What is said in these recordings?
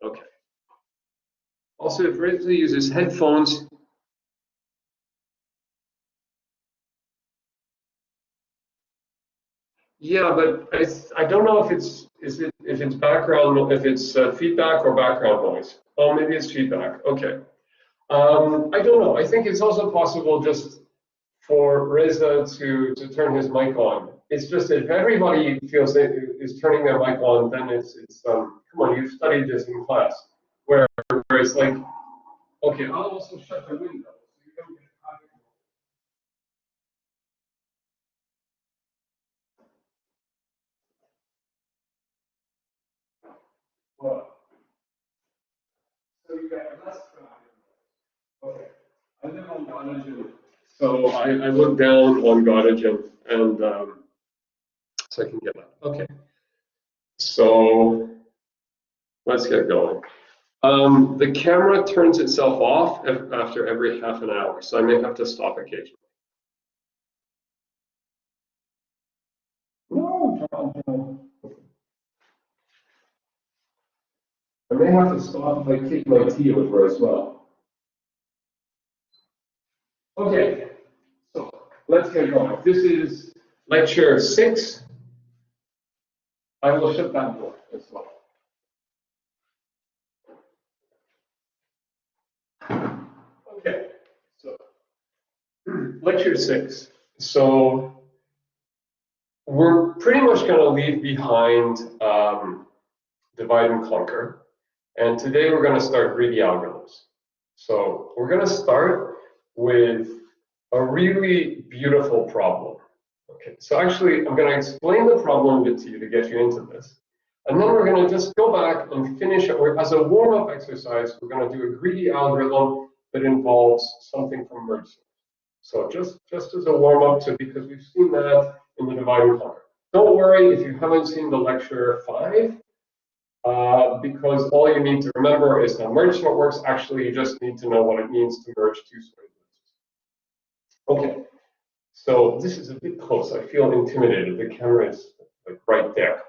Okay. Also, if Ripley uses headphones, yeah, but I don't know if it's background, if it's feedback or background noise. Oh, maybe it's feedback. Okay. I don't know. I think it's also possible just for Reza to turn his mic on. It's just that if everybody feels that is turning their mic on, then it's come on, you've studied this in class. Where it's like, okay, I'll also shut the window so you don't get well, so you get less traffic. Okay. I live on Gottingen, so I look down on Gottingen, and so I can get that. Okay. So let's get going. The camera turns itself off after every half an hour, so I may have to stop occasionally. No problem. I may have to stop if I kick my tea over as well. Okay, so let's get going. This is lecture 6. I will shut that door as well. Okay, so lecture 6. So we're pretty much going to leave behind divide and conquer. And today we're going to start greedy algorithms. So we're going to start with a really beautiful problem. Okay, so actually I'm going to explain the problem a bit to you to get you into this. And then we're going to just go back and finish it. As a warm-up exercise, we're going to do a greedy algorithm that involves something from merge sort. So just as a warm-up to, because we've seen that in the divide and conquer. Don't worry if you haven't seen the lecture 5, because all you need to remember is that merge sort works. Actually, you just need to know what it means to merge 2 sorted lists. Okay, so this is a bit close. I feel intimidated. The camera is like right there.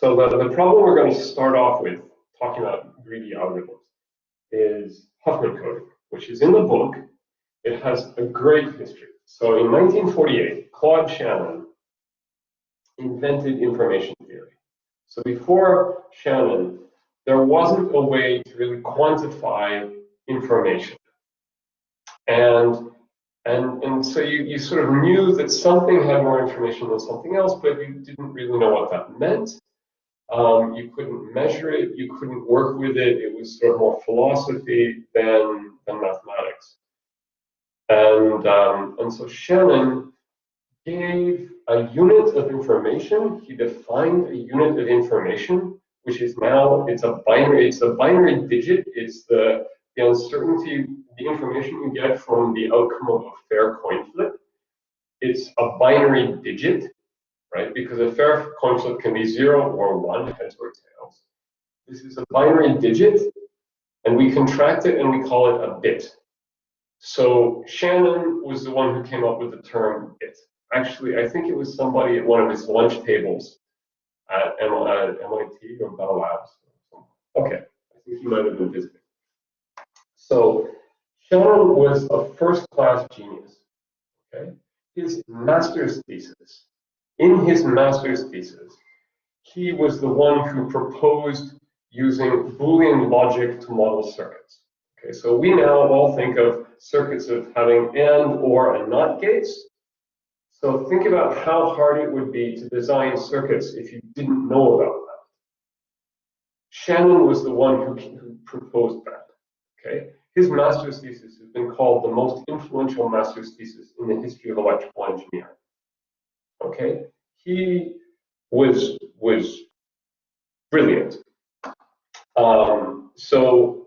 So the problem we're going to start off with, talking about greedy algorithms, is Huffman coding, which is in the book. It has a great history. So in 1948, Claude Shannon invented information theory. So before Shannon, there wasn't a way to really quantify information. And so you sort of knew that something had more information than something else, but you didn't really know what that meant. You couldn't measure it, you couldn't work with it. It was sort of more philosophy than mathematics. And so Shannon gave a unit of information. He defined a unit of information, which is now it's a binary digit. It's the uncertainty, the information you get from the outcome of a fair coin flip. It's a binary digit, right? Because a fair coin flip can be 0 or 1, heads or tails. This is a binary digit, and we contract it and we call it a bit. So Shannon was the one who came up with the term bit. Actually, I think it was somebody at one of his lunch tables at MIT or Bell Labs. Okay, I think he might have been visiting. So Shannon was a first-class genius. Okay, his master's thesis. In his master's thesis, he was the one who proposed using Boolean logic to model circuits. Okay, so we now all think of circuits of having and, or, and not gates. So think about how hard it would be to design circuits if you didn't know about that. Shannon was the one who proposed that. Okay, his master's thesis has been called the most influential master's thesis in the history of electrical engineering. Okay, he was brilliant. So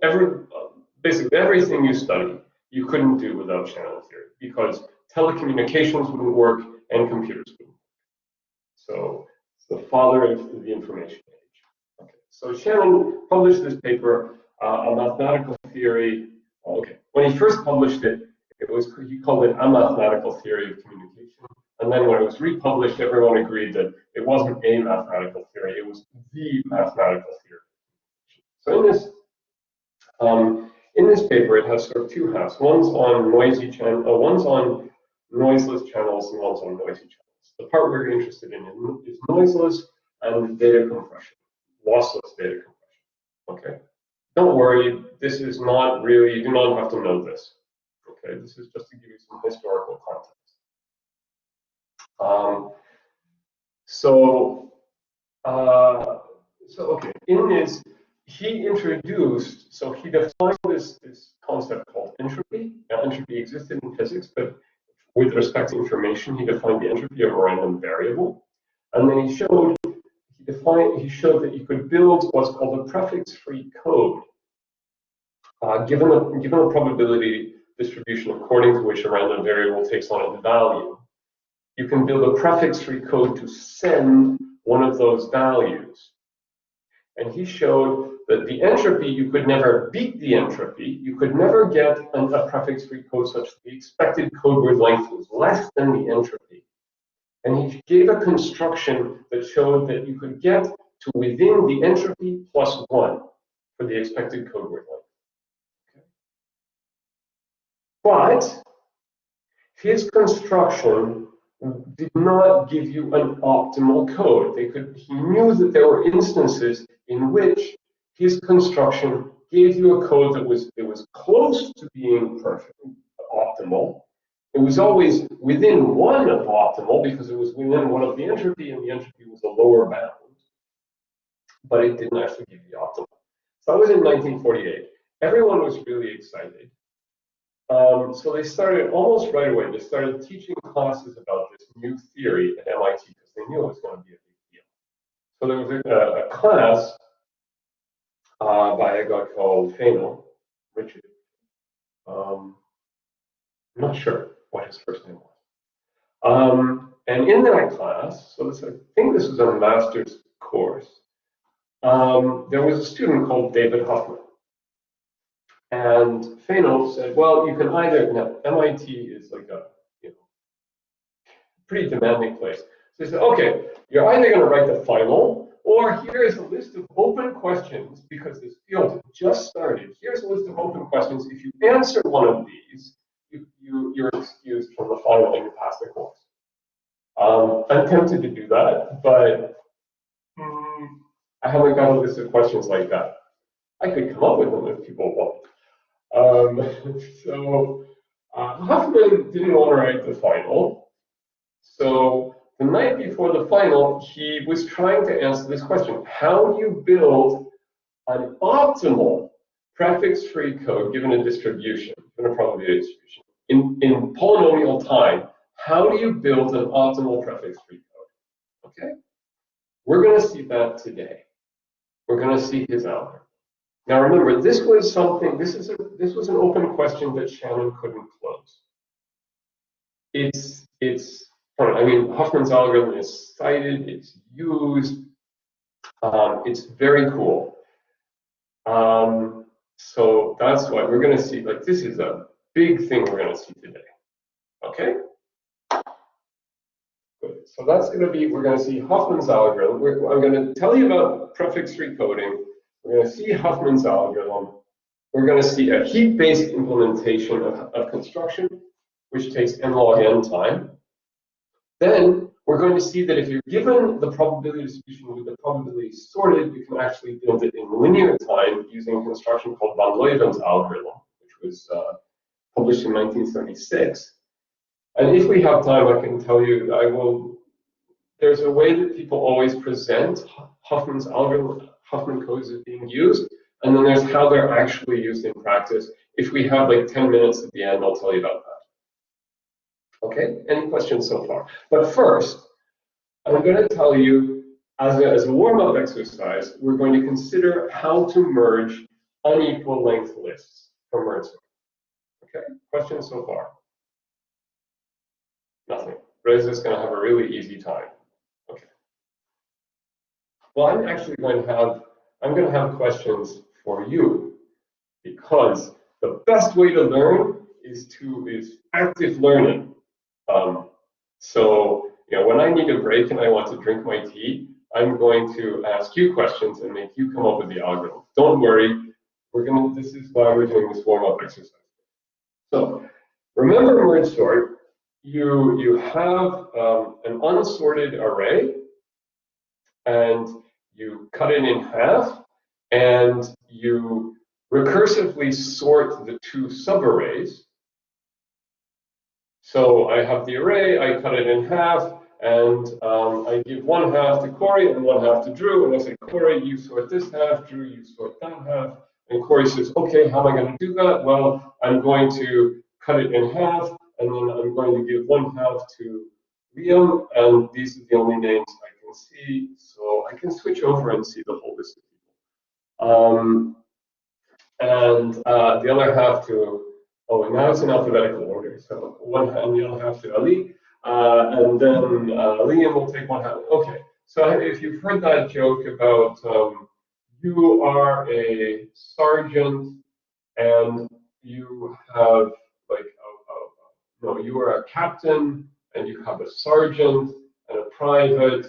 basically everything you study, you couldn't do without Shannon's theory, because telecommunications wouldn't work and computers wouldn't work. So it's the father of the information age. Okay. So Shannon published this paper, a mathematical theory. Okay, when he first published it, he called it a mathematical theory of communication. And then when it was republished, everyone agreed that it wasn't a mathematical theory, it was the mathematical theory. So in this paper, it has sort of two halves. One's on one's on noiseless channels, and one's on noisy channels. The part we're interested in is noiseless and data compression, lossless data compression. Okay. Don't worry, this is not really, you do not have to know this. Okay, this is just to give you some historical context. Okay, in this, he defined this concept called entropy. Now, entropy existed in physics, but with respect to information, he defined the entropy of a random variable. And then he showed that you could build what's called a prefix-free code, given a probability distribution according to which a random variable takes on a value. You can build a prefix-free code to send one of those values. And he showed that the entropy, you could never beat the entropy. You could never get a prefix-free code such that the expected code word length was less than the entropy. And he gave a construction that showed that you could get to within the entropy plus 1 for the expected code word length. Okay. But his construction did not give you an optimal code. He knew that there were instances in which his construction gave you a code that was close to being perfect, optimal. It was always within 1 of optimal because it was within 1 of the entropy, and the entropy was a lower bound. But it didn't actually give you optimal. So that was in 1948. Everyone was really excited. So they started almost right away. They started teaching classes about this new theory at MIT because they knew it was going to be a big deal. So there was a class by a guy called Richard. I'm not sure what his first name was. And in that class, I think this was a master's course, there was a student called David Hoffman. And Fano said, well, you can either, now MIT is like a pretty demanding place. So he said, okay, you're either going to write the final, or here's a list of open questions, because this field just started. Here's a list of open questions. If you answer one of these, you're excused from the final and you pass the course. I'm tempted to do that, but I haven't got a list of questions like that. I could come up with them if people want. Hoffman didn't want to write the final. So the night before the final, he was trying to answer this question. How do you build an optimal prefix-free code given a distribution, given a probability distribution? In polynomial time, how do you build an optimal prefix-free code? Okay? We're going to see that today. We're going to see his algorithm. Now remember, this was an open question that Shannon couldn't close. Hoffman's algorithm is cited, it's used, it's very cool. So that's why we're going to see, this is a big thing we're going to see today. Okay? Good. So that's going to be, we're going to see Hoffman's algorithm. I'm going to tell you about prefix-free coding. We're going to see Hoffman's algorithm. We're going to see a heap-based implementation of construction, which takes n log n time. Then we're going to see that if you're given the probability distribution with the probability sorted, you can actually build it in linear time using a construction called von Leuwen's algorithm, which was published in 1936. And if we have time, I can tell you, there's a way that people always present Hoffman's algorithm, Hoffman codes as being used, and then there's how they're actually used in practice. If we have 10 minutes at the end, I'll tell you about that. Okay, any questions so far? But first, I'm going to tell you, as a warm-up exercise, we're going to consider how to merge unequal length lists for merging. Okay, questions so far? Nothing. Reza's going to have a really easy time. Okay. Well, I'm going to have questions for you, because the best way to learn is active learning. So, when I need a break and I want to drink my tea, I'm going to ask you questions and make you come up with the algorithm. Don't worry, this is why we're doing this warm-up exercise. So, remember merge sort. You have an unsorted array, and you cut it in half, and you recursively sort the two subarrays. So I have the array, I cut it in half, and I give one half to Corey and one half to Drew, and I say, Corey, you sort this half, Drew, you sort that half. And Corey says, okay, how am I going to do that? Well, I'm going to cut it in half, and then I'm going to give one half to Liam, and these are the only names I can see, so I can switch over and see the whole list of people. And the other half to, oh, and now it's in alphabetical order, so one and the other half to Ali, and then Liam will take one half. Okay, so if you've heard that joke about you are a sergeant and you have like, no, you are a captain and you have a sergeant and a private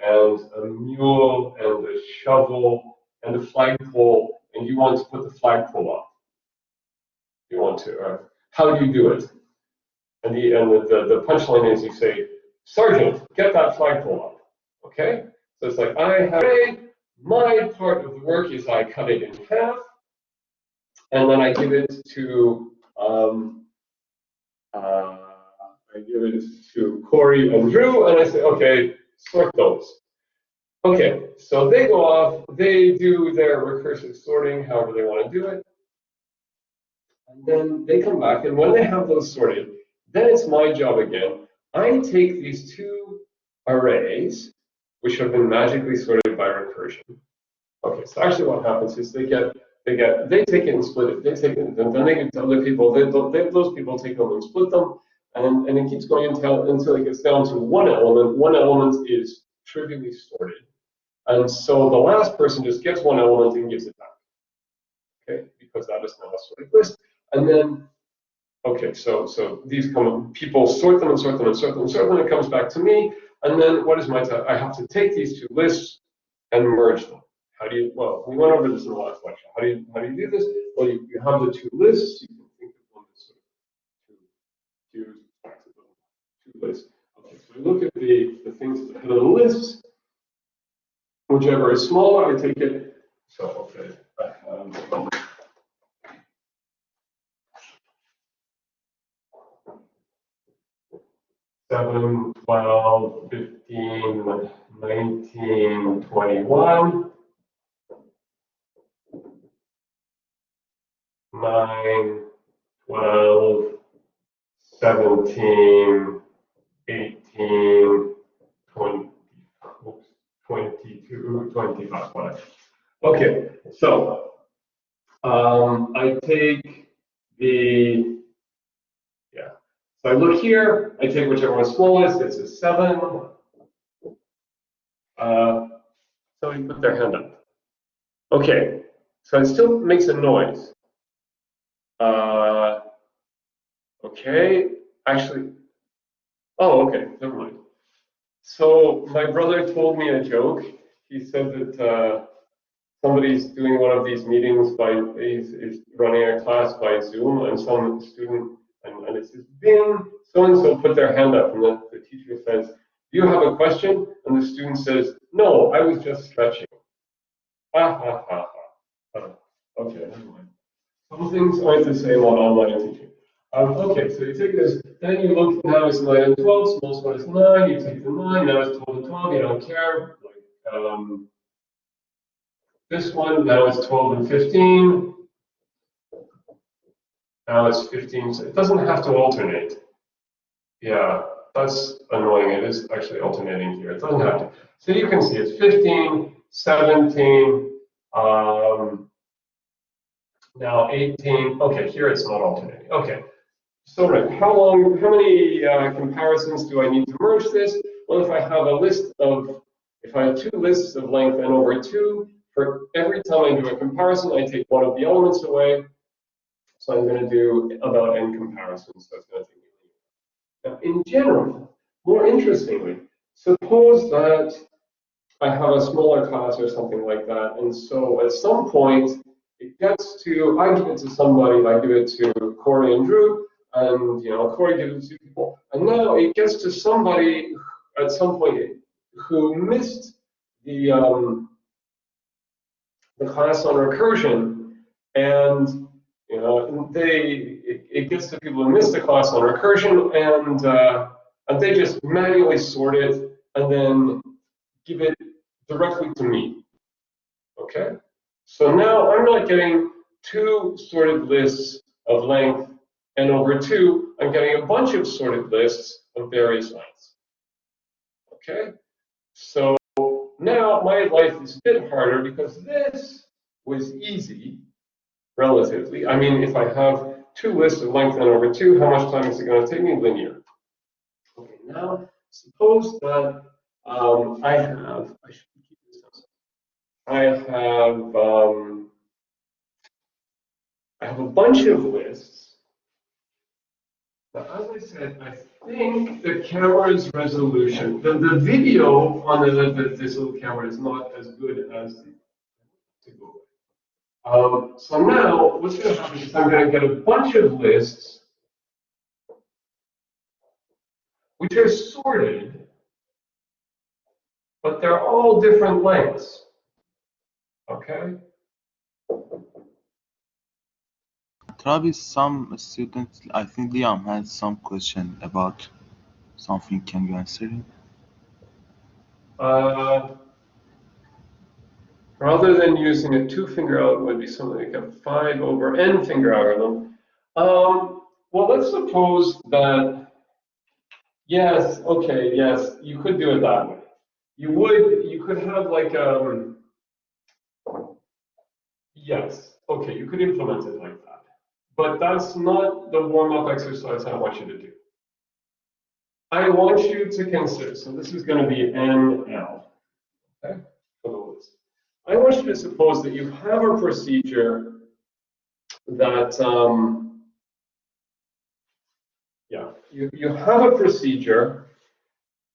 and a mule and a shovel and a flagpole, and you want to put the flagpole up. You want to, how do you do it? And the punchline is you say, Sergeant, get that flagpole up. Okay? So it's like, I have my part of the work is I cut it in half, and then I give it to Corey and Drew, and I say, okay, sort those. Okay, so they go off, they do their recursive sorting, however they want to do it. And then they come back, and when they have those sorted, then it's my job again. I take these two arrays, which have been magically sorted by recursion. Okay, so actually what happens is they take it and split it. They take it, and then they give it to other people. Those people take them and split them, and it keeps going until it gets down to one element. One element is trivially sorted. And so the last person just gets one element and gives it back. Okay, because that is now a sorted list. And then, okay, so these people sort them and sort them and sort them and sort them, and it comes back to me. And then what is my task? I have to take these two lists and merge them. How do you, well, we went over this in the last lecture. How do you do this? Well, you have the two lists. You can think of them as sort of two lists. Okay, so we look at the things at the head of the lists. Whichever is smaller, I take it. So, okay, I have 7, 12, 15, 19, 21, 9, 12, 17, 18, 20, 22, 25, whatever. Okay, so I take the, yeah. So I look here, I take whichever one's smallest, it's a 7. Somebody put their hand up. Okay, so it still makes a noise. Okay, actually, oh, okay, never mind. So my brother told me a joke. He said that somebody's doing one of these meetings is running a class by Zoom, and some student, and it says, Bin, so-and-so put their hand up, and the teacher says, do you have a question? And the student says, no, I was just stretching. Ha, ha, ha, ha. Okay, never mind. Some things aren't the same on online teaching. Okay, so you take this, then you look, now it's 9 and 12, smallest one is 9, you take the 9, now it's 12 and 12, you don't care. Like, this one, now it's 12 and 15. Now it's 15, so it doesn't have to alternate. Yeah, that's annoying. It is actually alternating here. It doesn't have to. So you can see it's 15, 17, now 18. Okay, here it's not alternating. Okay, so right, how many comparisons do I need to merge this? Well, if I have 2 lists of length n over 2, for every time I do a comparison, I take one of the elements away. So I'm going to do about n comparisons. So it's going to take me. Now, in general, more interestingly, suppose that I have a smaller class or something like that, and so at some point it gets to, I give it to somebody, I give it to Corey and Drew, and Corey gives it to people, and now it gets to somebody at some point who missed the class on recursion, and it gets to people who missed the class on recursion, and they just manually sort it and then give it directly to me. Okay, so now I'm not getting two sorted lists of length n over 2. I'm getting a bunch of sorted lists of various lengths. Okay, so now my life is a bit harder because this was easy, relatively. I mean, if I have two lists of length n over 2, how much time is it going to take me? Linear. Okay, now suppose that I should keep this down. I have a bunch of lists. Now, as I said, I think the camera's resolution, the video on this little camera is not as good as the Google. So now what's going to happen is I'm going to get a bunch of lists which are sorted, but they're all different lengths. Okay? Travis, some students, I think Liam had some question about something. Can you answer him? Rather than using a 2-finger algorithm, it would be something like a 5 over n finger algorithm. Well, let's suppose that, yes, okay, yes, you could do it that way. You could have like, yes, okay, you could implement it like that. But that's not the warm-up exercise I want you to do. I want you to consider, so this is going to be NL, okay, for the list. I want you to suppose that you have a procedure that, you have a procedure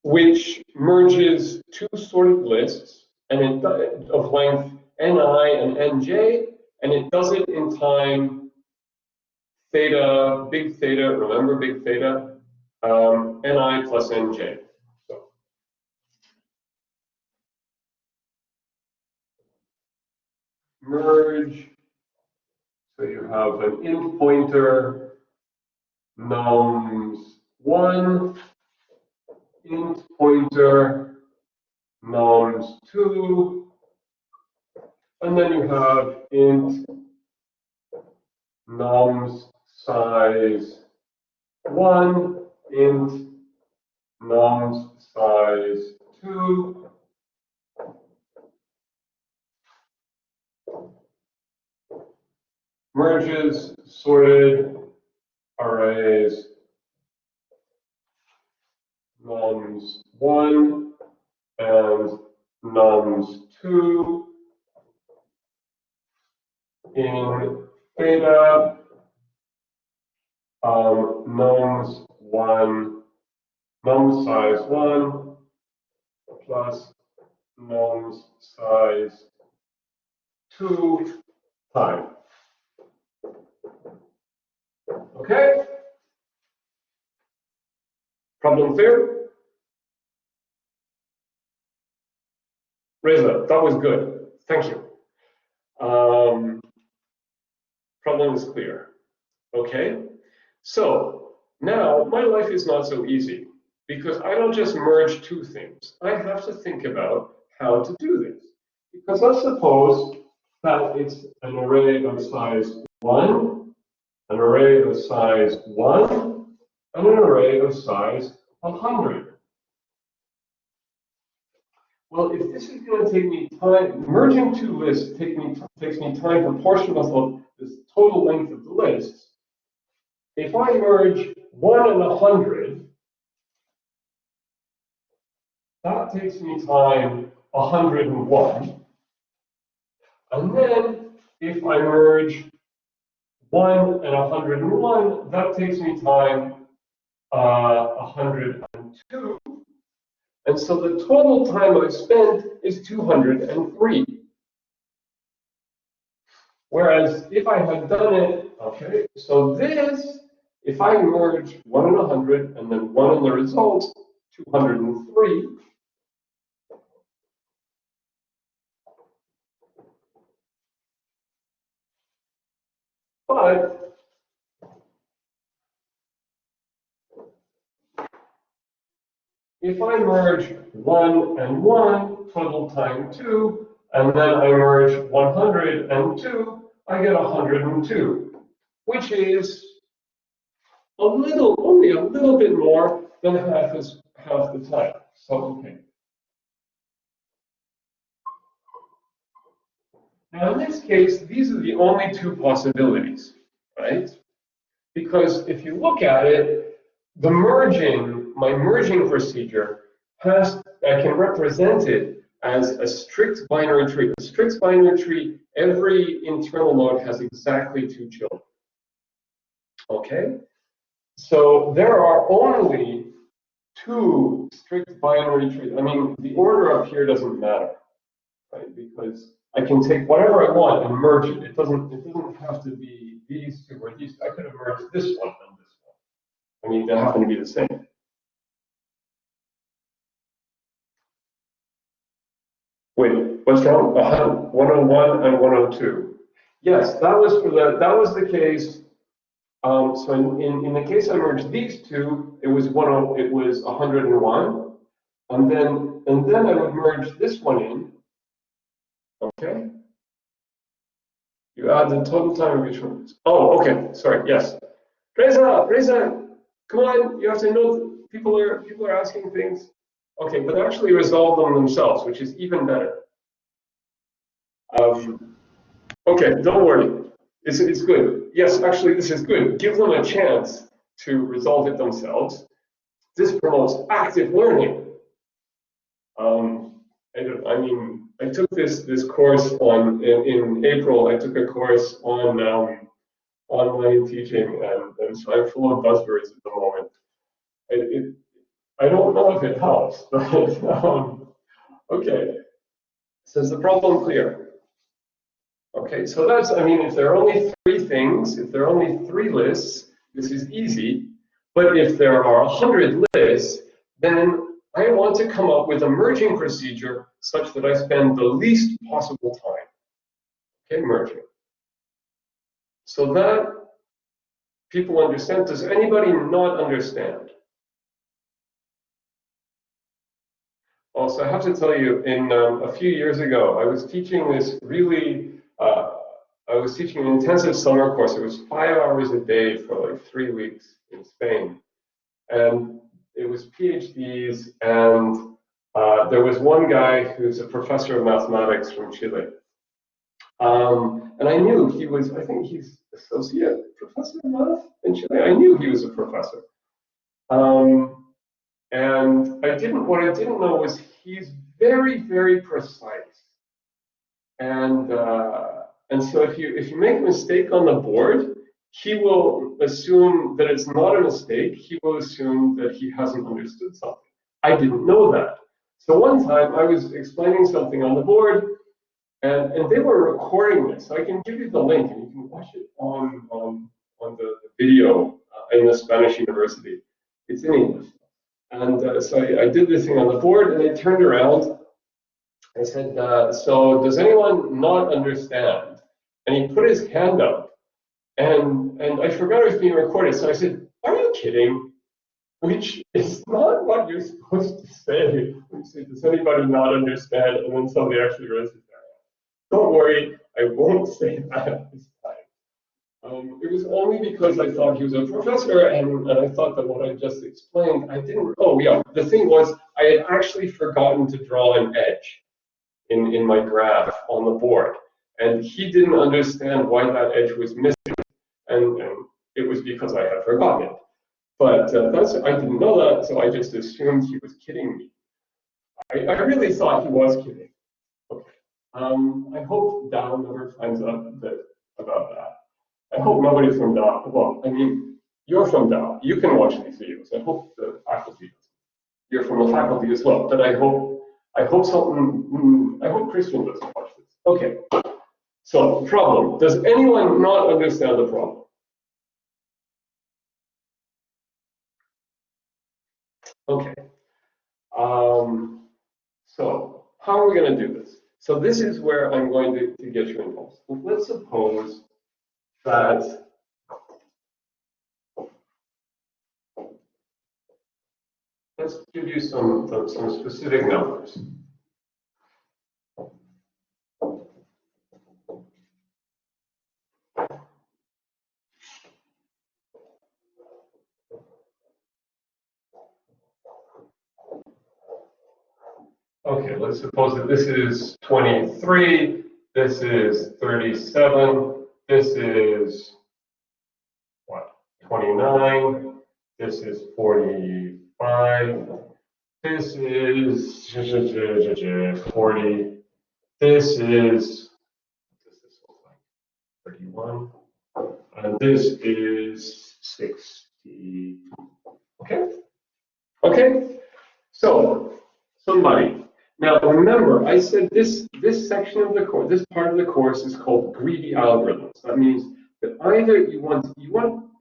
which merges two sorted lists and of length ni and nj, and it does it in time theta, big theta, remember big theta, ni plus nj. So merge, so you have an int pointer nums1, int pointer nums2, and then you have int nums size 1, int nums size 2, merges, sorted, arrays, nums1 and nums2 in theta, nums1, nums size 1 plus nums size 2 time. Okay? Problem clear? Reza, that was good. Thank you. Problem is clear. Okay? So now my life is not so easy because I don't just merge two things. I have to think about how to do this. Because let's suppose that it's an array of size 1, an array of size 1, and an array of size 100. Well, if this is going to take me time, merging two lists takes me time proportional to this total length of the lists. If I merge 1 and 100, that takes me time 101. And then if I merge 1 and 101, that takes me time 102. 2. And so the total time I've spent is 203. Whereas if I had done it, okay, so this, if I merge 1 and 100 and then 1 in the result, 203, but if I merge 1 and 1, total time 2, and then I merge 100 and 2, I get 102, which is a little, only a little bit more than half the time. So, okay. Now, in this case, these are the only two possibilities, right? Because if you look at it, the merging, my merging procedure I can represent it as a strict binary tree. A strict binary tree, every internal node has exactly 2 children. Okay? So there are only 2 strict binary trees. I mean, the order up here doesn't matter, right? Because I can take whatever I want and merge it. It doesn't have to be these 2 or these 2. I could have merged this one and this one. I mean, they happen to be the same. Wait, what's wrong? 101 and 102. Yes, that was the case. So in the case I merged these 2, it was 101, and then I would merge this one in. Okay. You add the total time of each one. Oh, okay. Sorry. Yes. Reza, come on. You have to know people are asking things. Okay, but actually resolve them themselves, which is even better. Okay, don't worry. It's good. Yes, actually, this is good. Give them a chance to resolve it themselves. This promotes active learning. I mean, I took this course in April. I took a course on online teaching, and so I'm full of buzzwords at the moment. I don't know if it helps, but okay. So is the problem clear? Okay, so that's, I mean, if there are only 3 things, if there are only 3 lists, this is easy. But if there are 100 lists, then I want to come up with a merging procedure such that I spend the least possible time. Okay, merging. So that people understand. Does anybody not understand? Also, I have to tell you, in a few years ago, I was teaching this really, I was teaching an intensive summer course. It was 5 hours a day for like 3 weeks in Spain. And it was PhDs, and there was one guy who's a professor of mathematics from Chile. And I knew he was, I think he's associate professor of math in Chile. I knew he was a professor. And what I didn't know was he's very, very precise. And so if you make a mistake on the board, he will assume that it's not a mistake. He will assume that he hasn't understood something. I didn't know that. So one time I was explaining something on the board, and they were recording this. So I can give you the link, and you can watch it on the video in the Spanish university. It's in English. And so I did this thing on the board, and they turned around. I said, so does anyone not understand? And he put his hand up, and I forgot it was being recorded. So I said, are you kidding? Which is not what you're supposed to say. You say, does anybody not understand? And then somebody actually raises their hand. Don't worry, I won't say that this time. It was only because I thought he was a professor, and I thought that what I just explained, I didn't, oh yeah, the thing was, I had actually forgotten to draw an edge in my graph on the board. And he didn't understand why that edge was missing, and it was because I had forgotten it. But I didn't know that, so I just assumed he was kidding me. I really thought he was kidding. Okay. I hope Dow never finds out about that. I hope nobody from Dow, well, I mean, you're from Dow. You can watch these videos. I hope the faculty does. you're from the faculty as well, but I hope Christian doesn't watch this. Okay, so problem. Does anyone not understand the problem? Okay. So how are we going to do this? So this is where I'm going to get you involved. Let's suppose that let's give you some specific numbers. Okay, let's suppose that this is 23, this is 37, this is what? 29, this is 45, this is 40, this is, what does this look like? 31, and this is 60. Okay? Okay? So, somebody. Now remember, I said this section of the course, this part of the course is called greedy algorithms. That means that either you want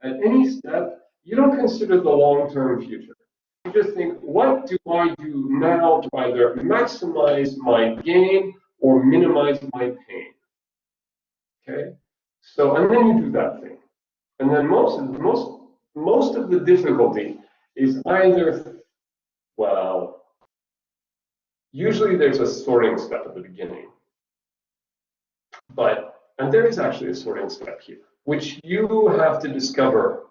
at any step, you don't consider the long-term future. You just think, what do I do now to either maximize my gain or minimize my pain? Okay? So, and then you do that thing. And then most of the difficulty is either, well, usually there's a sorting step at the beginning, and there is actually a sorting step here, which you have to discover.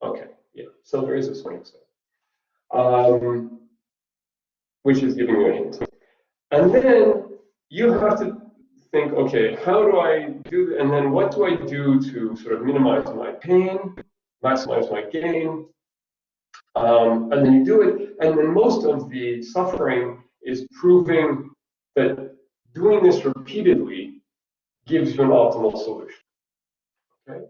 Okay, yeah, so there is a sorting step, which is giving you a hint. And then you have to think, okay, how do I do, and then what do I do to sort of minimize my pain, maximize my gain? And then you do it, and then most of the suffering is proving that doing this repeatedly gives you an optimal solution. Okay?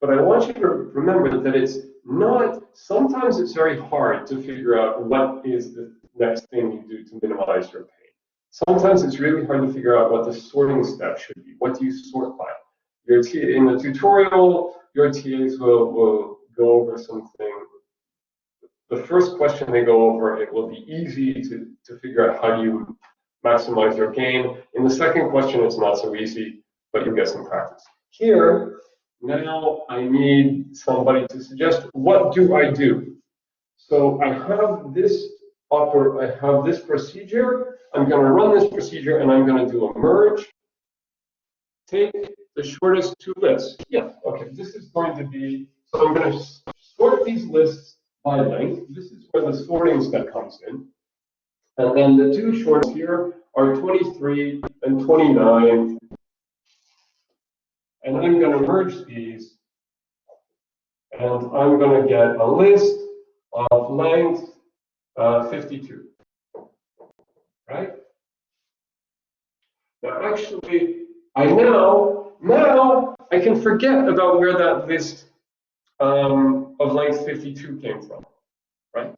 But I want you to remember that it's not, sometimes it's very hard to figure out what is the next thing you do to minimize your pain. Sometimes it's really hard to figure out what the sorting step should be. What do you sort by? In the tutorial, your TAs will go over something. The first question they go over, it will be easy to figure out how you maximize your gain. In the second question, it's not so easy, but you get some practice. Here, now I need somebody to suggest, what do I do? So I have this procedure. I'm going to run this procedure, and I'm going to do a merge. Take the shortest two lists. Yeah, okay, this is going to be, so I'm going to sort these lists by length. This is where the sorting step comes in. And then the two shortest here are 23 and 29. And I'm going to merge these. And I'm going to get a list of length 52. Right? Now, actually, now I can forget about where that list of length 52 came from, right?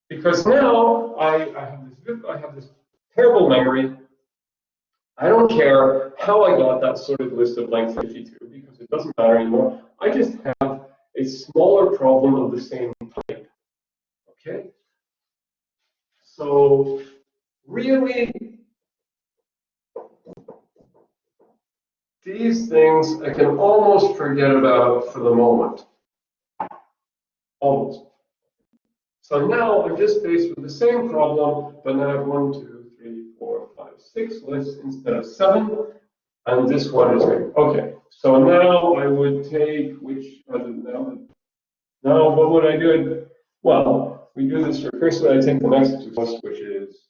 Because now I have this terrible memory. I don't care how I got that sorted list of length 52 because it doesn't matter anymore. I just have a smaller problem of the same type. Okay? So really, these things I can almost forget about for the moment. Almost. So now I'm just faced with the same problem, but now I have 1, 2, 3, 4, 5, 6 lists instead of 7, and this one is big. Okay, so now I would take now what would I do? Well, we do this recursively. I take the next two lists, which is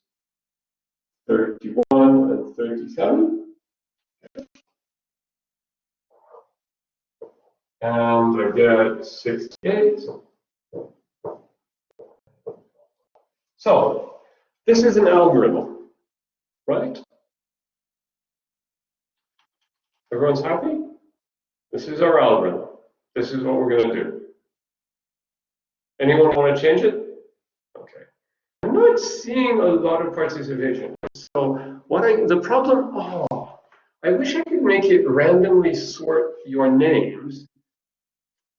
31 and 37. And I get 68. So this is an algorithm, right? Everyone's happy? This is our algorithm. This is what we're going to do. Anyone want to change it? not seeing a lot of participation. So the problem, oh, I wish I could make it randomly sort your names,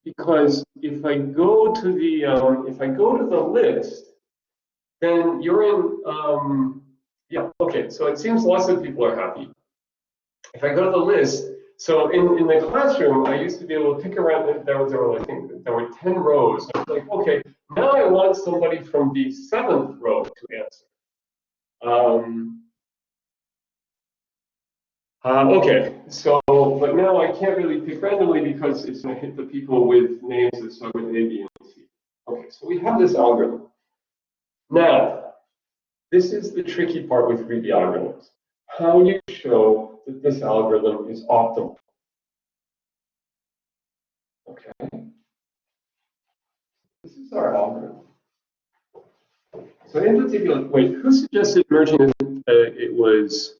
because if I go to the list, then you're in, yeah, okay, so it seems lots of people are happy. If I go to the list, so in the classroom, I used to be able to pick around, I think there were 10 rows. I was like, okay, now I want somebody from the 7th row to answer. Okay, so, but now I can't really pick randomly because it's going to hit the people with names that start with A, B, and C. Okay, so we have this algorithm. Now, this is the tricky part with greedy algorithms. How do you show that this algorithm is optimal? Okay, this is our algorithm. So in particular, wait, who suggested merging it? It was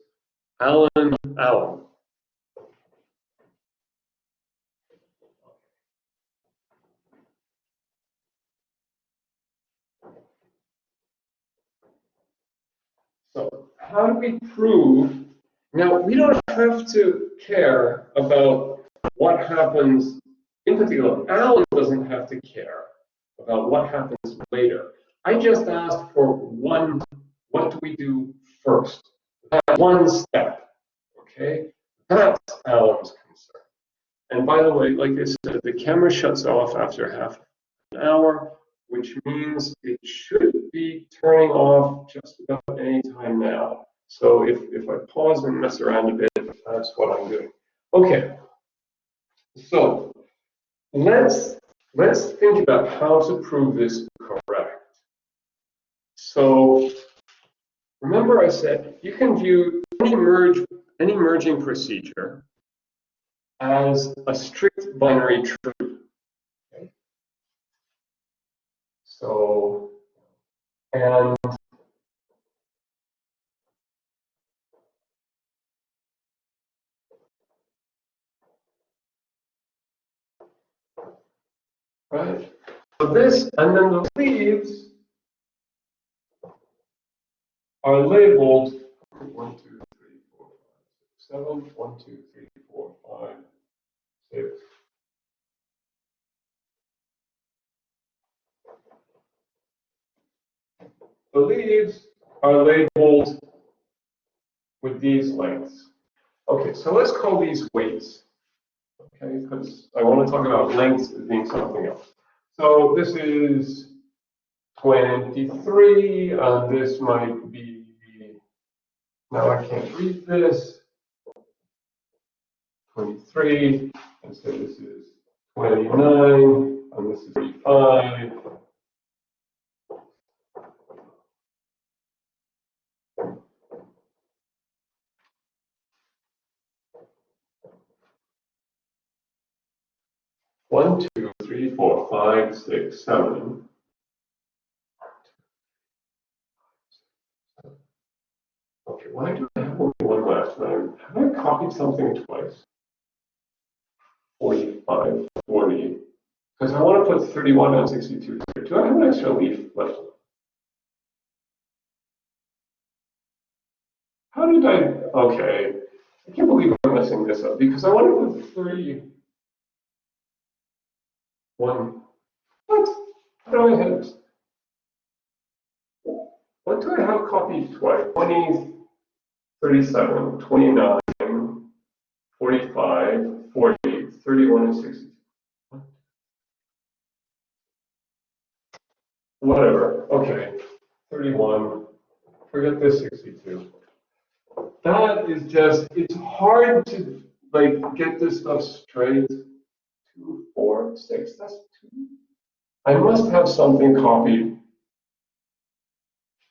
Alan. So how do we prove? Now, we don't have to care about what happens. In particular, Alan doesn't have to care about what happens later. I just asked for one, what do we do first? That one step, okay? That's Alan's concern. And by the way, like I said, the camera shuts off after half an hour, which means it should be turning off just about any time now. So if I pause and mess around a bit, that's what I'm doing. Okay, so let's think about how to prove this correct. So remember I said you can view any merging procedure as a strict binary truth. Okay? So, and right? So this, and then the leaves are labeled 1, 2, 3, 4, 5, 6, 7, 1, 2, 3, 4, 5, 6. The leaves are labeled with these lengths. Okay, so let's call these weights. Okay, because I want to talk about lengths as being something else. So this is 23, this might be, now I can't read this, 23, and so this is 29, and this is 35. One, two, three, four, five, six, seven. Okay, why do I have only one last time? Have I copied something twice? 45, 40. Because I want to put 31 and 62 here. Do I have an extra leaf left? How did I? Okay. I can't believe I'm messing this up because I want to put 31. What? How do I have? What do I have copied twice? 20, 37, 29, 45, 40, 31, and 60. Whatever. Okay. 31. Forget this 62. That is just, it's hard to like get this stuff straight. 2, 4, 6, that's 2. I must have something copied.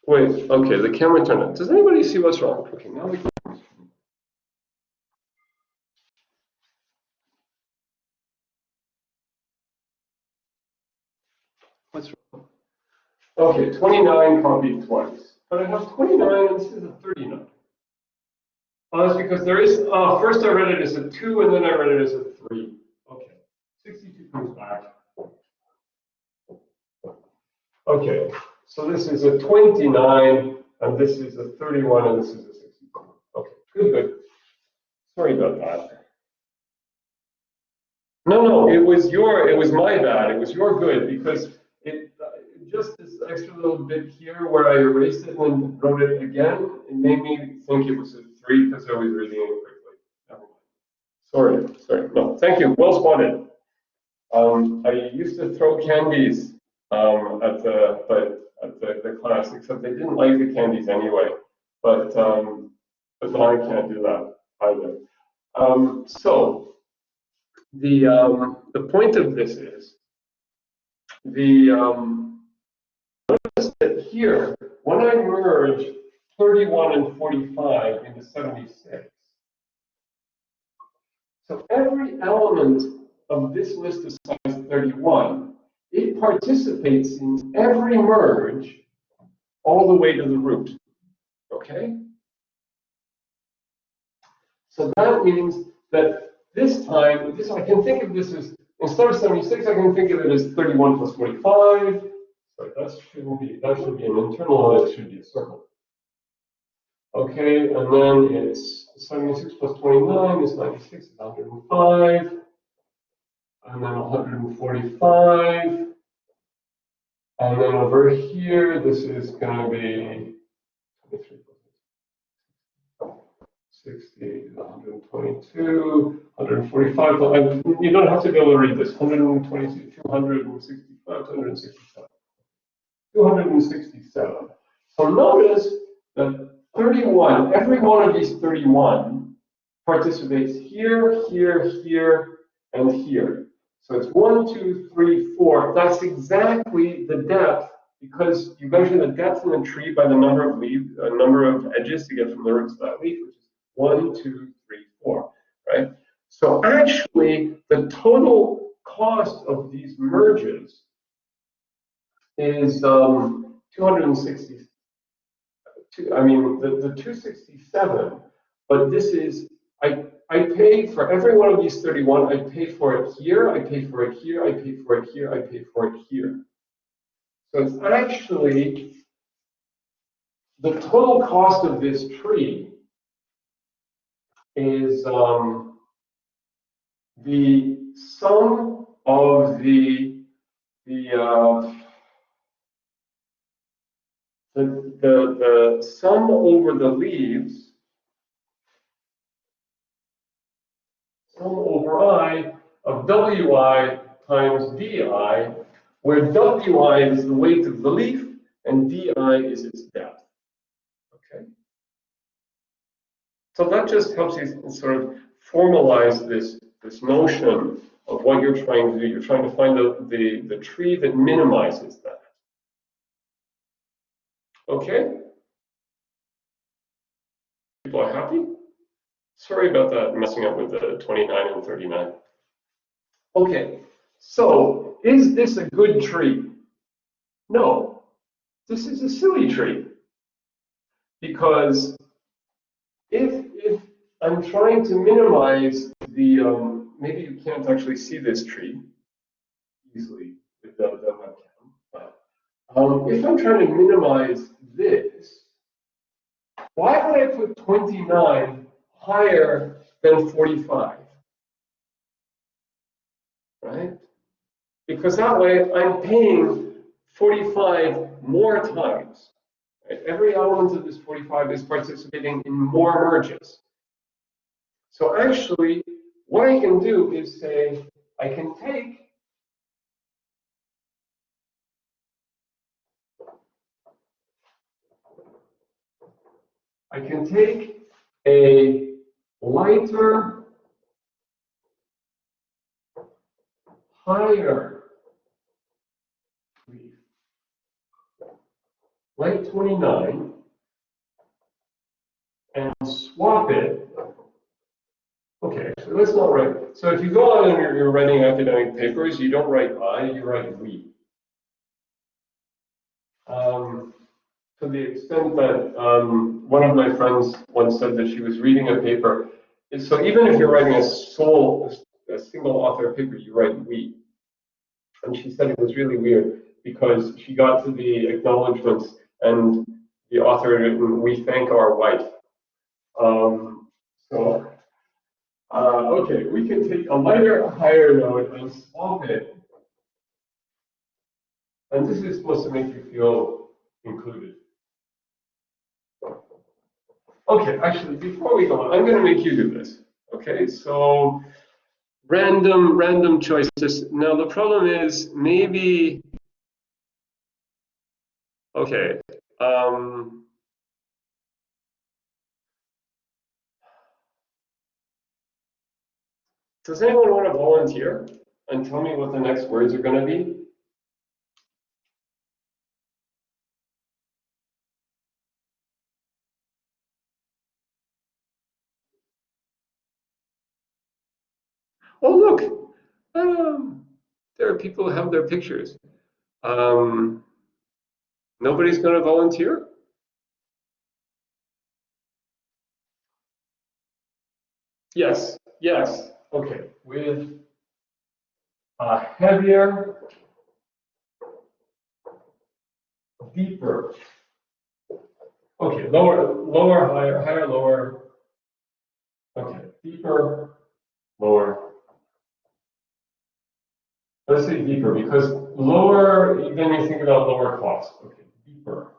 Wait, okay, the camera turned on. Does anybody see what's wrong? Okay, now we can. What's wrong? Okay, 29 copied twice. But I have 29 instead of 39. Oh, that's because there is, first I read it as a 2 and then I read it as a 3. Okay, 62 comes back. Okay, So this is a 29, and this is a 31, and this is a 64. Okay, good, good. Sorry about that. No, it was my bad. It was your good because it just this extra little bit here where I erased it and wrote it again. It made me think it was a 3 because I was reading it quickly. Never mind. Sorry. No, thank you. Well spotted. I used to throw candies at the class, except they didn't like the candies anyway. But now I can't do that either. So the point of this is notice that here when I merge 31 and 45 into 76, so every element of this list of size 31, it participates in every merge all the way to the root. Okay? So that means that this time, I can think of this as, instead of 76, I can think of it as 31 plus 45. Sorry, that should be an internal, it should be a circle. Okay, and then it's 76 plus 29 is 96, is 105. And then 145. And then over here, this is going to be 23 60, 122, 145. You don't have to be able to read this. 122, 265, 267. 267. So notice that 31, every one of these 31 participates here, here, here, and here. So it's 1, 2, 3, 4. That's exactly the depth because you measure the depth in the tree by the number of leaves, number of edges to get from the roots of that leaf, which is 1, 2, 3, 4, right? So actually, the total cost of these merges is 260. I mean, the 267, but this is, I pay for every one of these 31, I pay for it here, I pay for it here, I pay for it here, I pay for it here. So it's actually the total cost of this tree is the sum of the sum over the leaves, sum over I of Wi times di, where Wi is the weight of the leaf and di is its depth. Okay. So that just helps you sort of formalize this notion of what you're trying to do. You're trying to find the tree that minimizes that. Okay? People are happy? Sorry about that, messing up with the 29 and 39. Okay, so is this a good tree? No, this is a silly tree. Because if I'm trying to minimize the, maybe you can't actually see this tree easily with the webcam, but if I'm trying to minimize this, why would I put 29 higher than 45? Right? Because that way I'm paying 45 more times. Right? Every element of this 45 is participating in more merges. So actually, what I can do is say, I can take a lighter, higher leaf, like 29, and swap it. Okay, so let's not write. So if you go on and you're writing academic papers, you don't write I, you write we. To the extent that one of my friends once said that she was reading a paper. So even if you're writing a single author paper, you write we. And she said it was really weird because she got to the acknowledgements and the author had written, "We thank our wife." So, okay, we can take a lighter, higher note and swap it. And this is supposed to make you feel included. Okay, actually, before we go on, I'm going to make you do this. Okay, so random choices. Now the problem is maybe. Okay. Does anyone want to volunteer and tell me what the next words are going to be? Oh, look, there are people who have their pictures. Nobody's going to volunteer? Yes, yes. Okay, with heavier, deeper. Okay, lower, higher, lower. Okay, deeper, lower. Let's say deeper because lower, then you think about lower cost. Okay, deeper.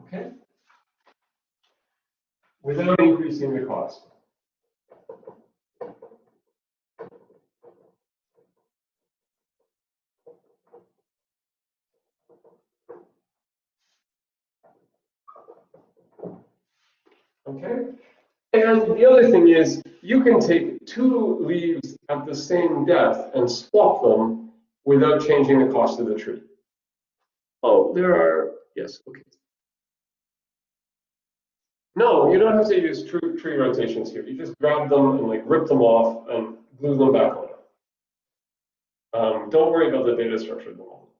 Okay, without increasing the cost. Okay, and the other thing is you can take two leaves at the same depth and swap them without changing the cost of the tree. Oh, there are, yes, okay. No, you don't have to use tree rotations here. You just grab them and like rip them off and glue them back on. Don't worry about the data structure at the moment.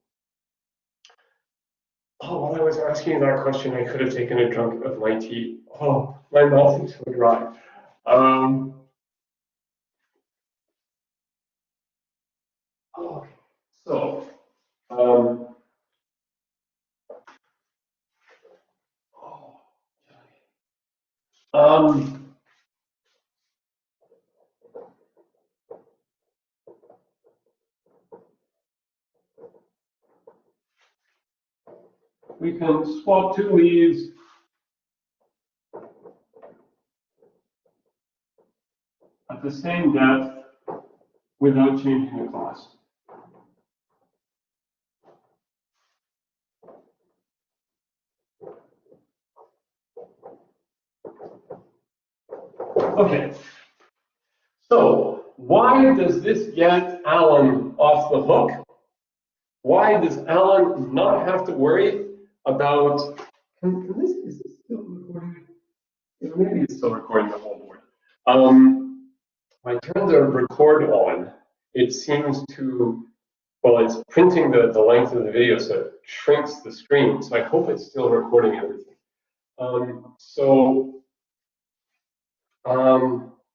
Oh, while I was asking that question, I could have taken a drink of my tea. Oh, my mouth is so dry. Okay, so, um, we can swap two leaves at the same depth without changing the cost. Okay, so why does this get Alan off the hook? Why does Alan not have to worry about, is this still recording? Yeah, maybe it's still recording the whole board. I turned the record on. It seems to, well, it's printing the length of the video, so it shrinks the screen. So I hope it's still recording everything.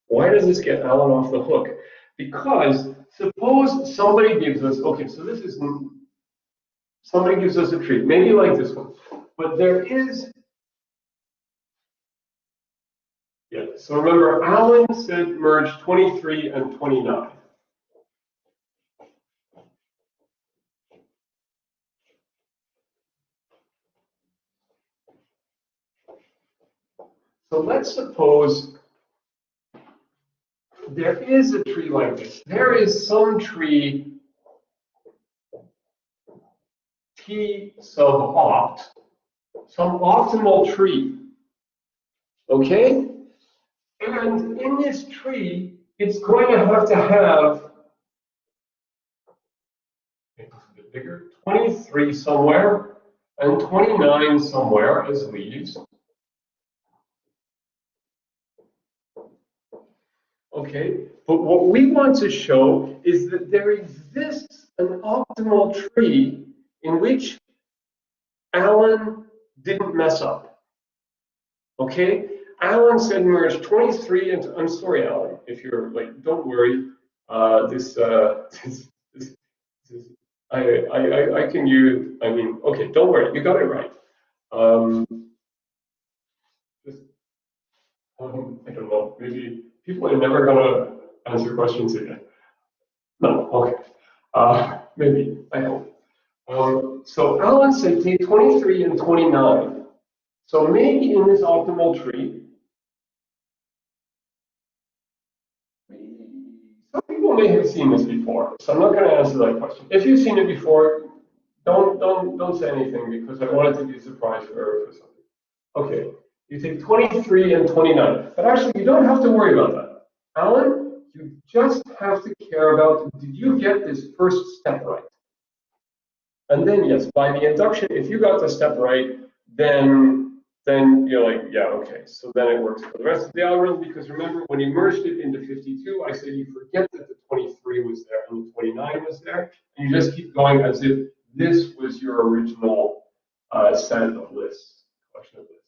Why does this get Alan off the hook? Because suppose somebody gives us, okay, so this is, somebody gives us a tree, maybe like this one, but there is, yeah, so remember, Alan said merge 23 and 29. So let's suppose there is a tree like this. There is some tree T sub opt, some optimal tree, okay? And in this tree, it's going to have, it's a bit bigger, 23 somewhere and 29 somewhere as leaves. Okay, but what we want to show is that there exists an optimal tree in which Alan didn't mess up. Okay, Alan said merge 23 into, I'm sorry, Alan, if you're like, don't worry, this I can use, I mean, okay, don't worry, you got it right. Just, I don't know, maybe people are never gonna answer questions again. No, okay. Maybe, I hope. So Alan said take 23 and 29. So maybe in this optimal tree, some people may have seen this before, so I'm not going to answer that question. If you've seen it before, don't say anything because I want it to be a surprise for something. Okay, you take 23 and 29, but actually you don't have to worry about that. Alan, you just have to care about, did you get this first step right? And then yes, by the induction, if you got the step right, then you're like, yeah, okay. So then it works for the rest of the algorithm because remember when you merged it into 52, I said you forget that the 23 was there and the 29 was there, and you just keep going as if this was your original set of lists, collection of lists.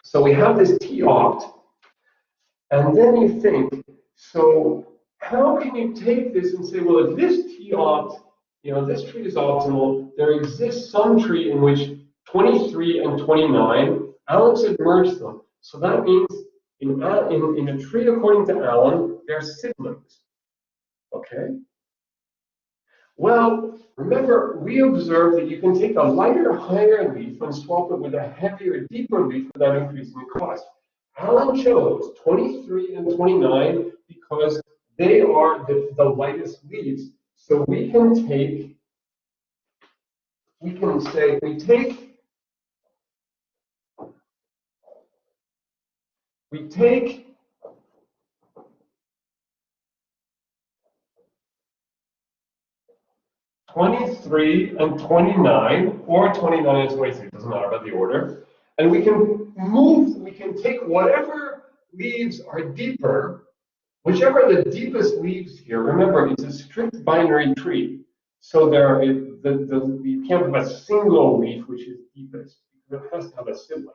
So we have this t-opt, and then you think, so how can you take this and say, well, if this t-opt, this tree is optimal, there exists some tree in which 23 and 29, Alan said merge them. So that means in a tree according to Alan, they're siblings. Okay? Well, remember, we observed that you can take a lighter, higher leaf and swap it with a heavier, deeper leaf without increasing the cost. Alan chose 23 and 29 because they are the lightest leaves. So we can say, we take 23 and 29, or 29 and 23, doesn't matter about the order. And we can take whatever leaves are deeper, whichever are the deepest leaves here. Remember, it's a strict binary tree. So you can't have a single leaf which is deepest, because it has to have a sibling.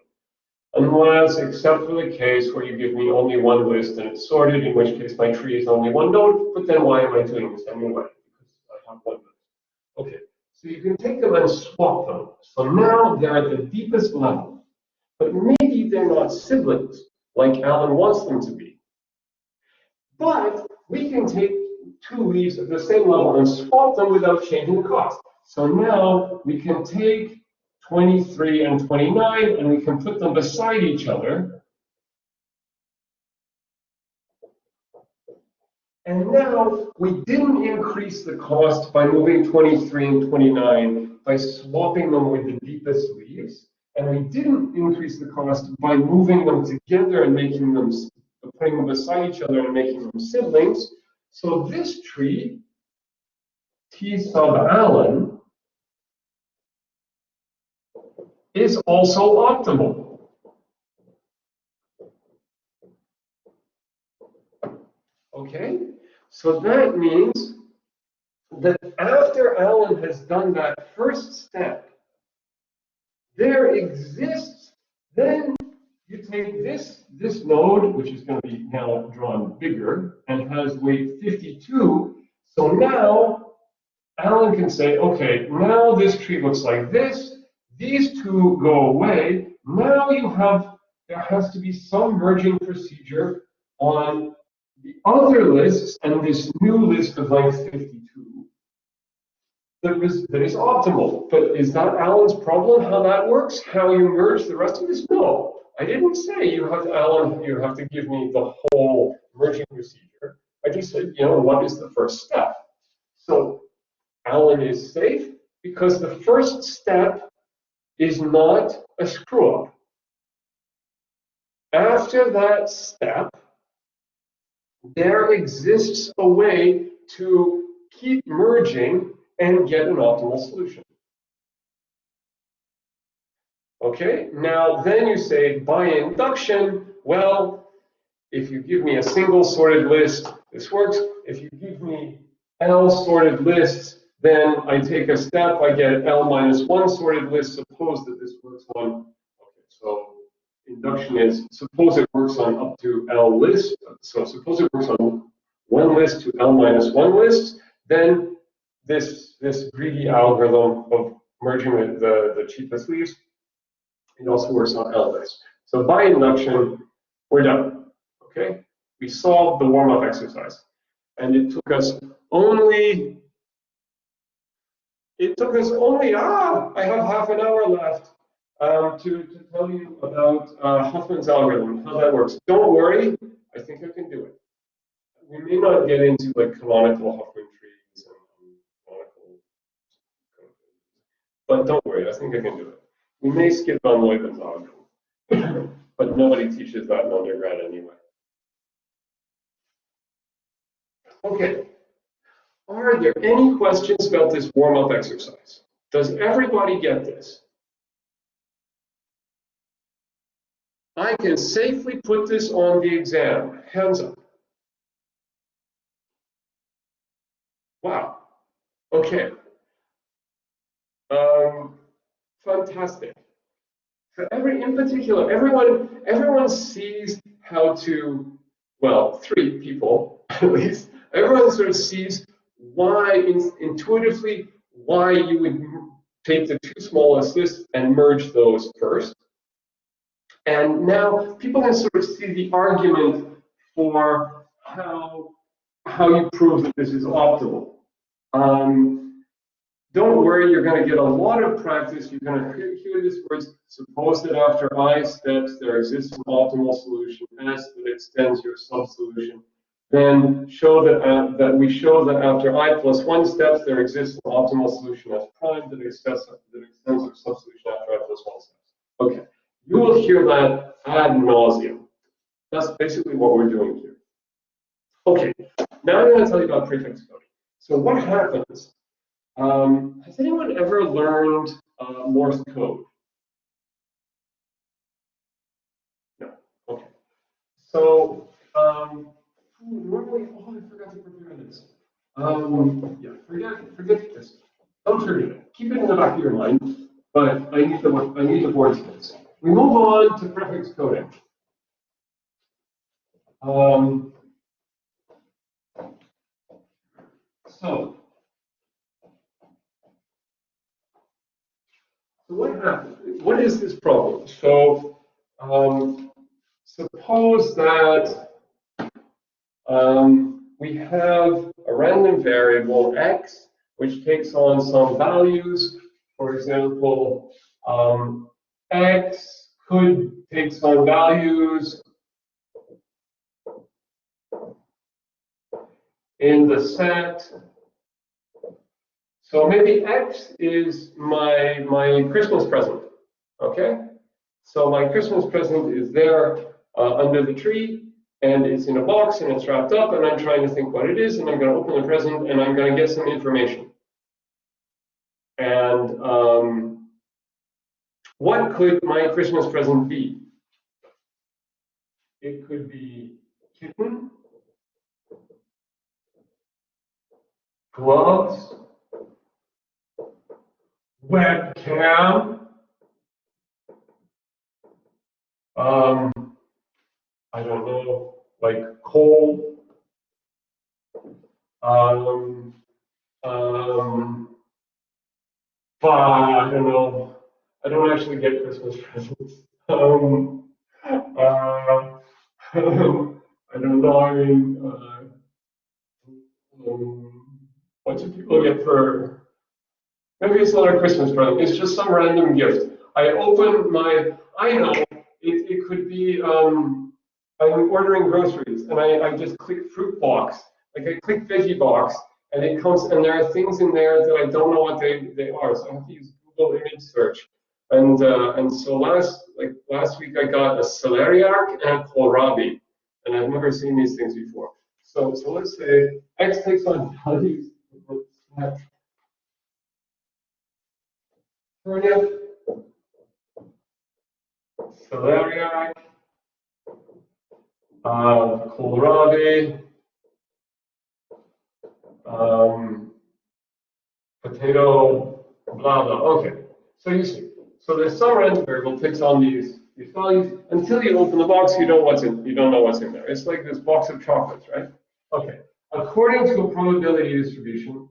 Unless, except for the case where you give me only one list and it's sorted, in which case my tree is only one node, but then why am I doing this anyway? Because I have one list. Okay, so you can take them and swap them. So now they're at the deepest level, but maybe they're not siblings like Alan wants them to be. But we can take two leaves at the same level and swap them without changing the cost. So now we can take 23 and 29 and we can put them beside each other. And now we didn't increase the cost by moving 23 and 29 by swapping them with the deepest leaves. And we didn't increase the cost by moving them together and putting them beside each other and making them siblings. So this tree, T sub Allen, is also optimal. Okay? So that means that after Alan has done that first step, there exists, then you take this node, which is going to be now drawn bigger and has weight 52. So now Alan can say, okay, now this tree looks like this. These two go away. Now there has to be some merging procedure on the other lists and this new list of length 52 that is optimal. But is that Alan's problem, how that works? How you merge the rest of this? No. I didn't say Alan, you have to give me the whole merging procedure. I just said, what is the first step? So Alan is safe because the first step is not a screw-up. After that step, there exists a way to keep merging and get an optimal solution. Okay, now then you say by induction, well, if you give me a single sorted list, this works. If you give me L sorted lists, then I take a step, I get L minus 1 sorted list. Suppose that this works on, okay, so induction is, suppose it works on up to L list. So suppose it works on one list to L minus 1 list, then this greedy algorithm of merging the cheapest leaves. It also works on elements. So by induction, we're done. Okay, we solved the warm-up exercise, and it took us only. I have half an hour left to tell you about Huffman's algorithm, how that works. Don't worry, I think I can do it. We may not get into like canonical Huffman trees and canonical, but don't worry, I think I can do it. We may skip on Leibniz algorithm, but nobody teaches that in undergrad anyway. Okay, are there any questions about this warm-up exercise? Does everybody get this? I can safely put this on the exam. Hands up. Wow. Okay. Fantastic. In particular, everyone sees how to, well, three people at least, everyone sort of sees why, intuitively, why you would take the two smallest lists and merge those first. And now people can sort of see the argument for how you prove that this is optimal. Don't worry, you're going to get a lot of practice. You're going to hear these words. Suppose that after I steps there exists an optimal solution S that extends your sub-solution. Then show that we show that after I plus 1 steps there exists an optimal solution S prime that extends your sub-solution after I plus 1 steps. Okay, you will hear that ad nauseum. That's basically what we're doing here. Okay, now I'm going to tell you about prefix coding. So what happens? Has anyone ever learned Morse code? No. Okay. So normally, oh, I forgot to prepare this. Yeah, forget this. Don't forget it. Keep it in the back of your mind. But I need the board space. We move on to prefix coding. So what happens? What is this problem? So suppose that we have a random variable x, which takes on some values. For example, x could take some values in the set. So maybe x is my Christmas present. Okay? So my Christmas present is there under the tree. And it's in a box and it's wrapped up, and I'm trying to think what it is, and I'm going to open the present and I'm going to get some information. And what could my Christmas present be? It could be kitten, gloves, webcam, I don't know, like coal, I don't know. I don't actually get Christmas presents. I don't know. I mean, what do people get for? Maybe it's not a Christmas present. It's just some random gift. I open my. I know. It could be. I'm ordering groceries, and I just click fruit box. Like I click veggie box, and it comes, and there are things in there that I don't know what they are. So I have to use Google image search. And so last week I got a celeriac and a kohlrabi, and I've never seen these things before. So let's say x takes on values. Turnip, celeriac, kohlrabi, potato, blah blah. Okay, so you see. So there's some random variable takes on these values. Until you open the box, you don't know what's in there. It's like this box of chocolates, right? Okay. According to a probability distribution,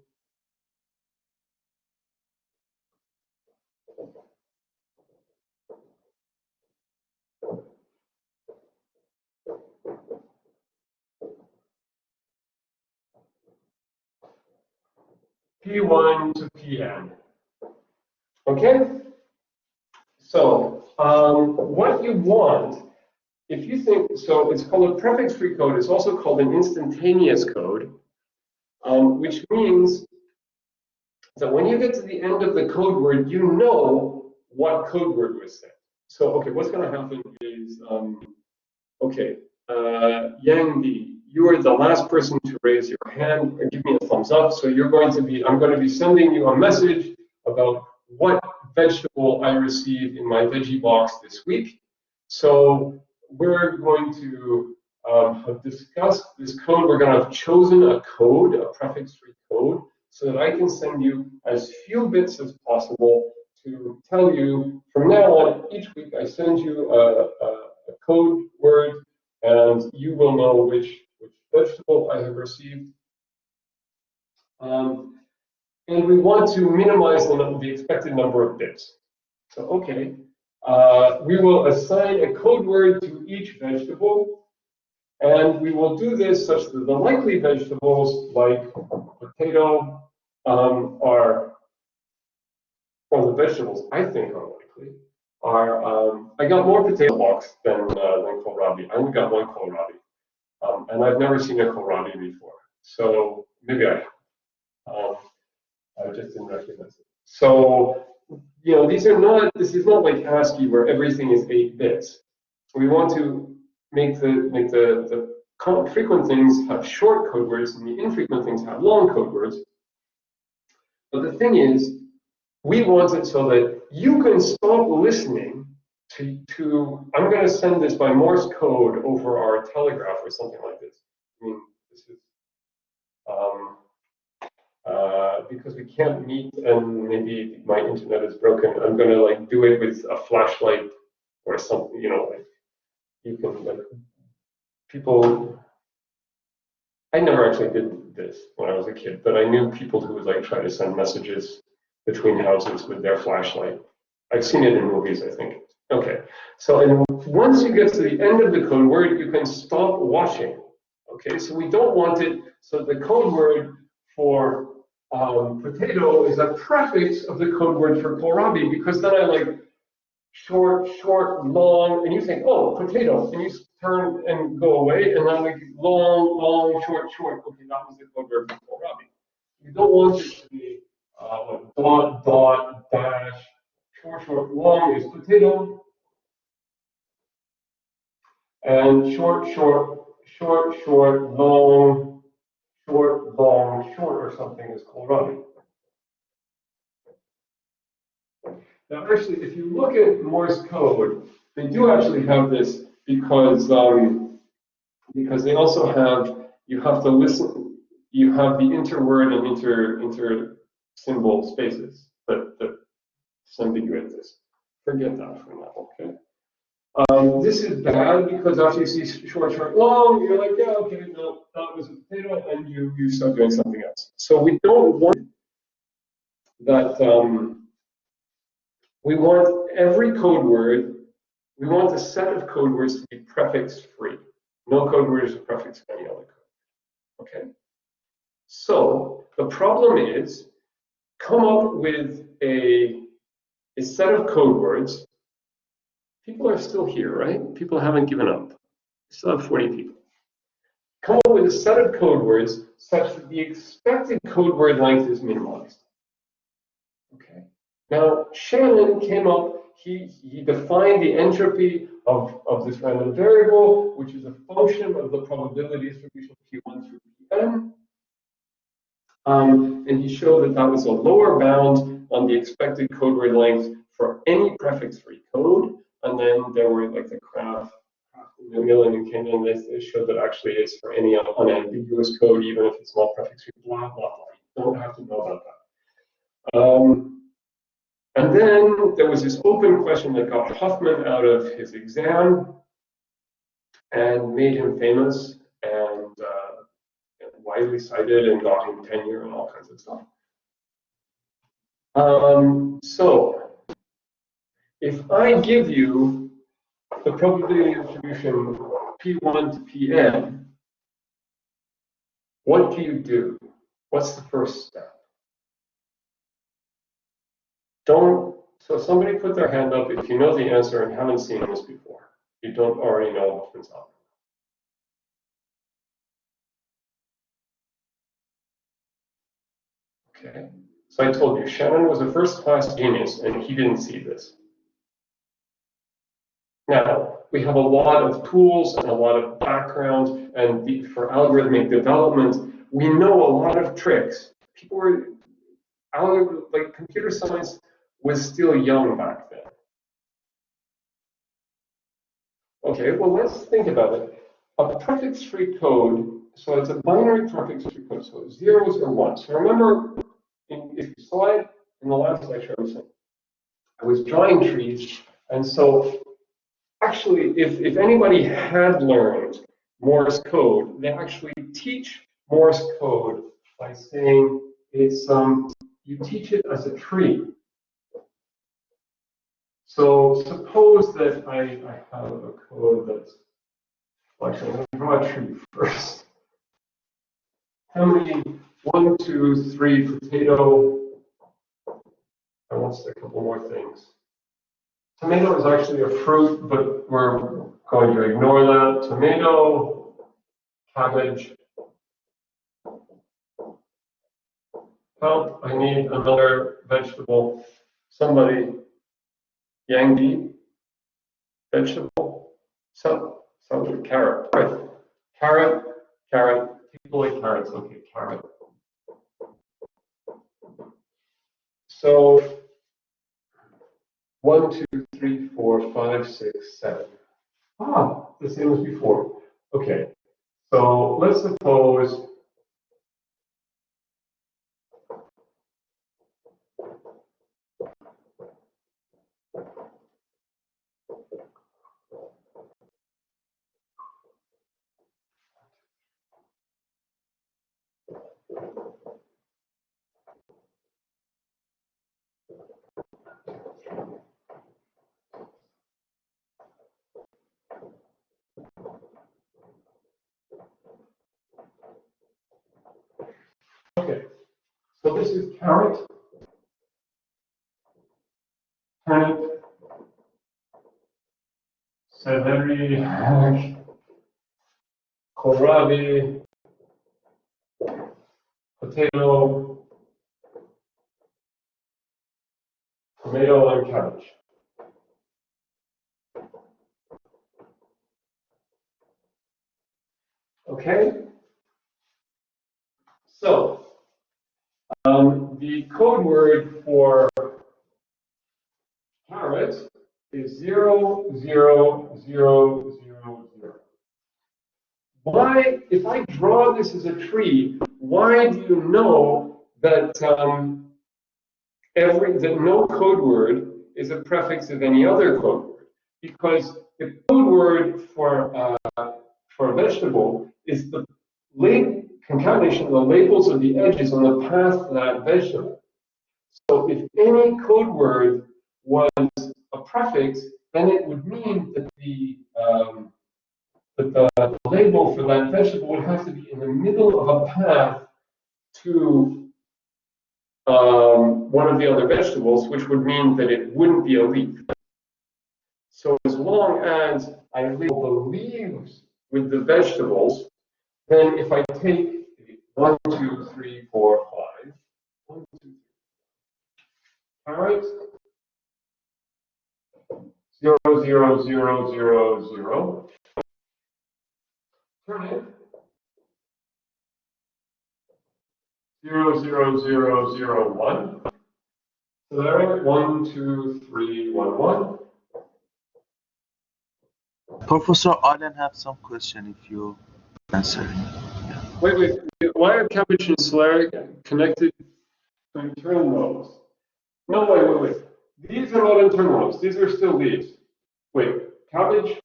P1 to Pn. Okay? So what you want, if you think, so it's called a prefix-free code. It's also called an instantaneous code, which means that when you get to the end of the code word, you know what code word was sent. So, okay, what's going to happen is, okay, Yang Di, you are the last person to raise your hand and give me a thumbs up. So you're going to be, I'm going to be sending you a message about what vegetable I received in my veggie box this week. So we're going to have discussed this code. We're going to have chosen a code, a prefix-free code, so that I can send you as few bits as possible to tell you from now on, each week I send you a code word, and you will know which vegetable I have received. And we want to minimize the expected number of bits. So, okay, we will assign a code word to each vegetable, and we will do this such that the likely vegetables, like potato, are, well, the vegetables I think are likely are, I got more potato box than kohlrabi. I only got one kohlrabi. And I've never seen a kohlrabi before. So maybe I just didn't recognize it. So, you know, these are not, this is not like ASCII where everything is 8 bits. We want to make the frequent things have short code words and the infrequent things have long code words. But the thing is, we want it so that you can stop listening to I'm going to send this by Morse code over our telegraph or something like this. I mean, this is because we can't meet and maybe my internet is broken. I'm going to like do it with a flashlight or something, you know, like you can like people. I never actually did this when I was a kid, but I knew people who would like try to send messages between houses with their flashlight. I've seen it in movies, I think. Okay, so and once you get to the end of the code word, you can stop watching. Okay, so we don't want it, so the code word for potato is a prefix of the code word for kohlrabi, because then I like short, short, long, and you think, oh, potato, and you turn and go away, and then like long, long, short, short. Okay, that was the code word for kohlrabi. You don't want it to be like dot, dot, dash, short, short, long is potato, and short, short, short, short, long, short, long, short, or something is kohlrabi. Now, actually, if you look at Morse code, they do actually have this because they also have, you have to listen, you have the interword and inter symbol spaces that ambiguate this. Forget that for now, okay? This is bad because after you see short, short, long, you're like, yeah, okay, no, that was a potato, and you start doing something else. So we don't want that, we want every code word, we want the set of code words to be prefix free. No code word is a prefix of any other code, okay? So the problem is, come up with a set of code words. People are still here, right? People haven't given up. We still have 40 people. Come up with a set of code words such that the expected code word length is minimized. Okay. Now, Shannon came up, he defined the entropy of this random variable, which is a function of the probability distribution P1 through Pn. And he showed that that was a lower bound on the expected code word length for any prefix-free code. And then there were like the Kraft, Macmillan, and Kenyon, they showed that actually it's for any unambiguous code, even if it's not prefix-free, blah, blah, blah. You don't have to know about that. And then there was this open question that got Huffman out of his exam and made him famous and widely cited and got him tenure and all kinds of stuff. So if I give you the probability distribution P1 to Pn, what do you do? What's the first step? Don't, so somebody put their hand up if you know the answer and haven't seen this before. You don't already know what's up. Okay, so I told you, Shannon was a first-class genius, and he didn't see this. Now, we have a lot of tools and a lot of background, and for algorithmic development, we know a lot of tricks. People were, like computer science was still young back then. Okay, well, let's think about it. A prefix-free code, so it's a binary prefix-free code, so zeros or ones. So remember, if you saw it in the last lecture, I was drawing trees, and so actually, if anybody had learned Morse code, they actually teach Morse code by saying it's you teach it as a tree. So suppose that I have a code that's, actually, I'm going to draw a tree first. How many? 1, 2, 3 potato. I want a couple more things. Tomato is actually a fruit, but we're going to ignore that. Tomato, cabbage. Help, I need another vegetable. Somebody, Yang vegetable. Some carrot, right? Carrot. People like carrots. Okay, carrot. So 1, 2, 3, 4, 5, 6, 7. Ah, the same as before. Okay, so let's suppose okay, so this is carrot, turnip, celery, kohlrabi, potato, tomato, and cabbage. Okay, so the code word for carrot is 0, 0, 0, 0, 0. Why, if I draw this as a tree, why do you know that that no code word is a prefix of any other code word? Because the code word for a vegetable is the concatenation of the labels of the edges on the path to that vegetable. So if any code word was a prefix, then it would mean that the label for that vegetable would have to be in the middle of a path to one of the other vegetables, which would mean that it wouldn't be a leaf. So as long as I label the leaves with the vegetables, then if I take 1, 2, 3, 4, 5, 1, 2, 3, carrots, 0, 0, 0, 0, 0, turnip, 0, 0, 0, 0, 1. So there, 1, 2, 3, 1, 1. Professor Allen have some question if you answer. Wait. Why are cabbage and celery connected to internal lobes? No, wait. These are not internal lobes. These are still leaves. Wait, cabbage,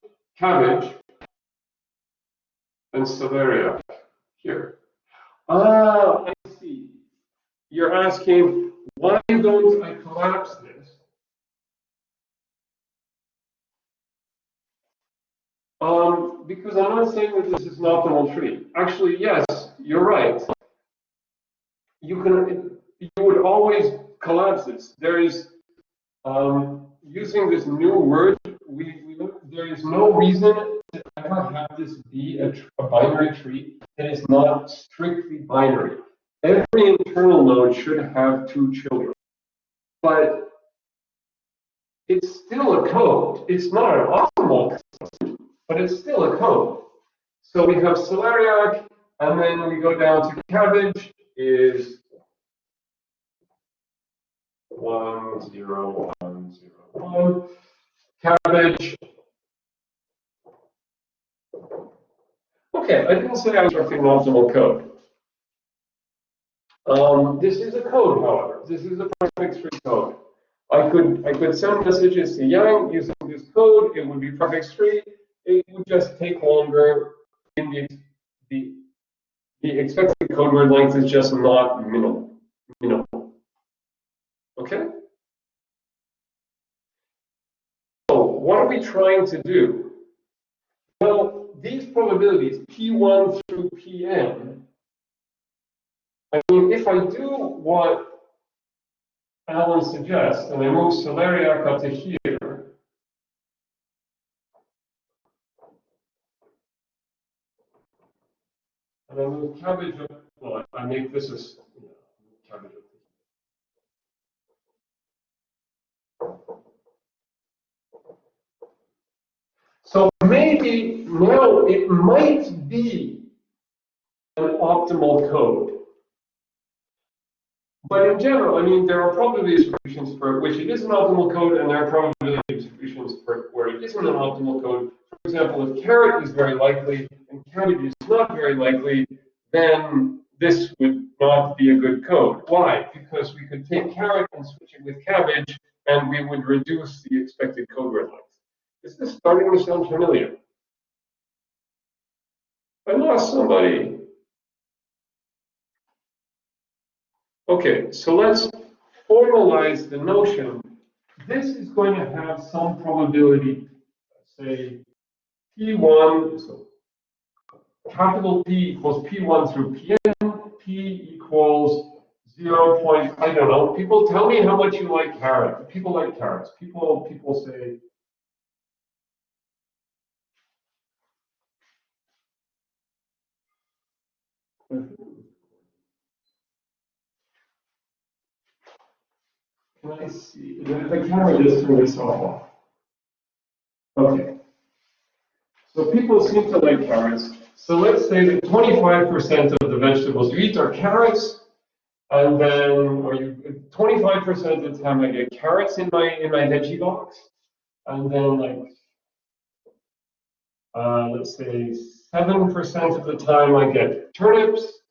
and celery here. Ah, I see. You're asking, why don't I collapse this? Because I'm not saying that this is an optimal tree. Actually, yes, you're right. You would always collapse this. There is using this new word, there is no reason to ever have this be a binary tree that is not strictly binary. Every internal node should have two children, but it's still a code. It's not an optimal code, but it's still a code. So we have celeriac, and then we go down to cabbage is 1, 0, 1, 0, 1. Cabbage. Okay, I didn't say I was constructing an optimal code. This is a code, however. This is a prefix free code. I could send messages to Yang using this code. It would be prefix free. It would just take longer. In the expected code word length is just not minimal. Okay. So what are we trying to do? Well, these probabilities P1 through Pn. I mean, if I do what Alan suggests, and I move celeriac up to here, and I move cabbage up, well, I make this as cabbage up. So maybe now it might be an optimal code. But in general, I mean, there are probability distributions for which it is an optimal code, and there are probability distributions for where it isn't an optimal code. For example, if caret is very likely and cabbage is not very likely, then this would not be a good code. Why? Because we could take caret and switch it with cabbage, and we would reduce the expected code word length. Is this starting to sound familiar? I lost somebody. Okay, so let's formalize the notion. This is going to have some probability, say P1, so capital P equals P1 through Pn, P equals 0. I don't know. People tell me how much you like carrot. People like carrots. People say. Can I see? The camera just turned this off. Okay. So people seem to like carrots. So let's say that 25% of the vegetables you eat are carrots, and then, or you 25% of the time I get carrots in my veggie box, and then like let's say 7% of the time I get turnips,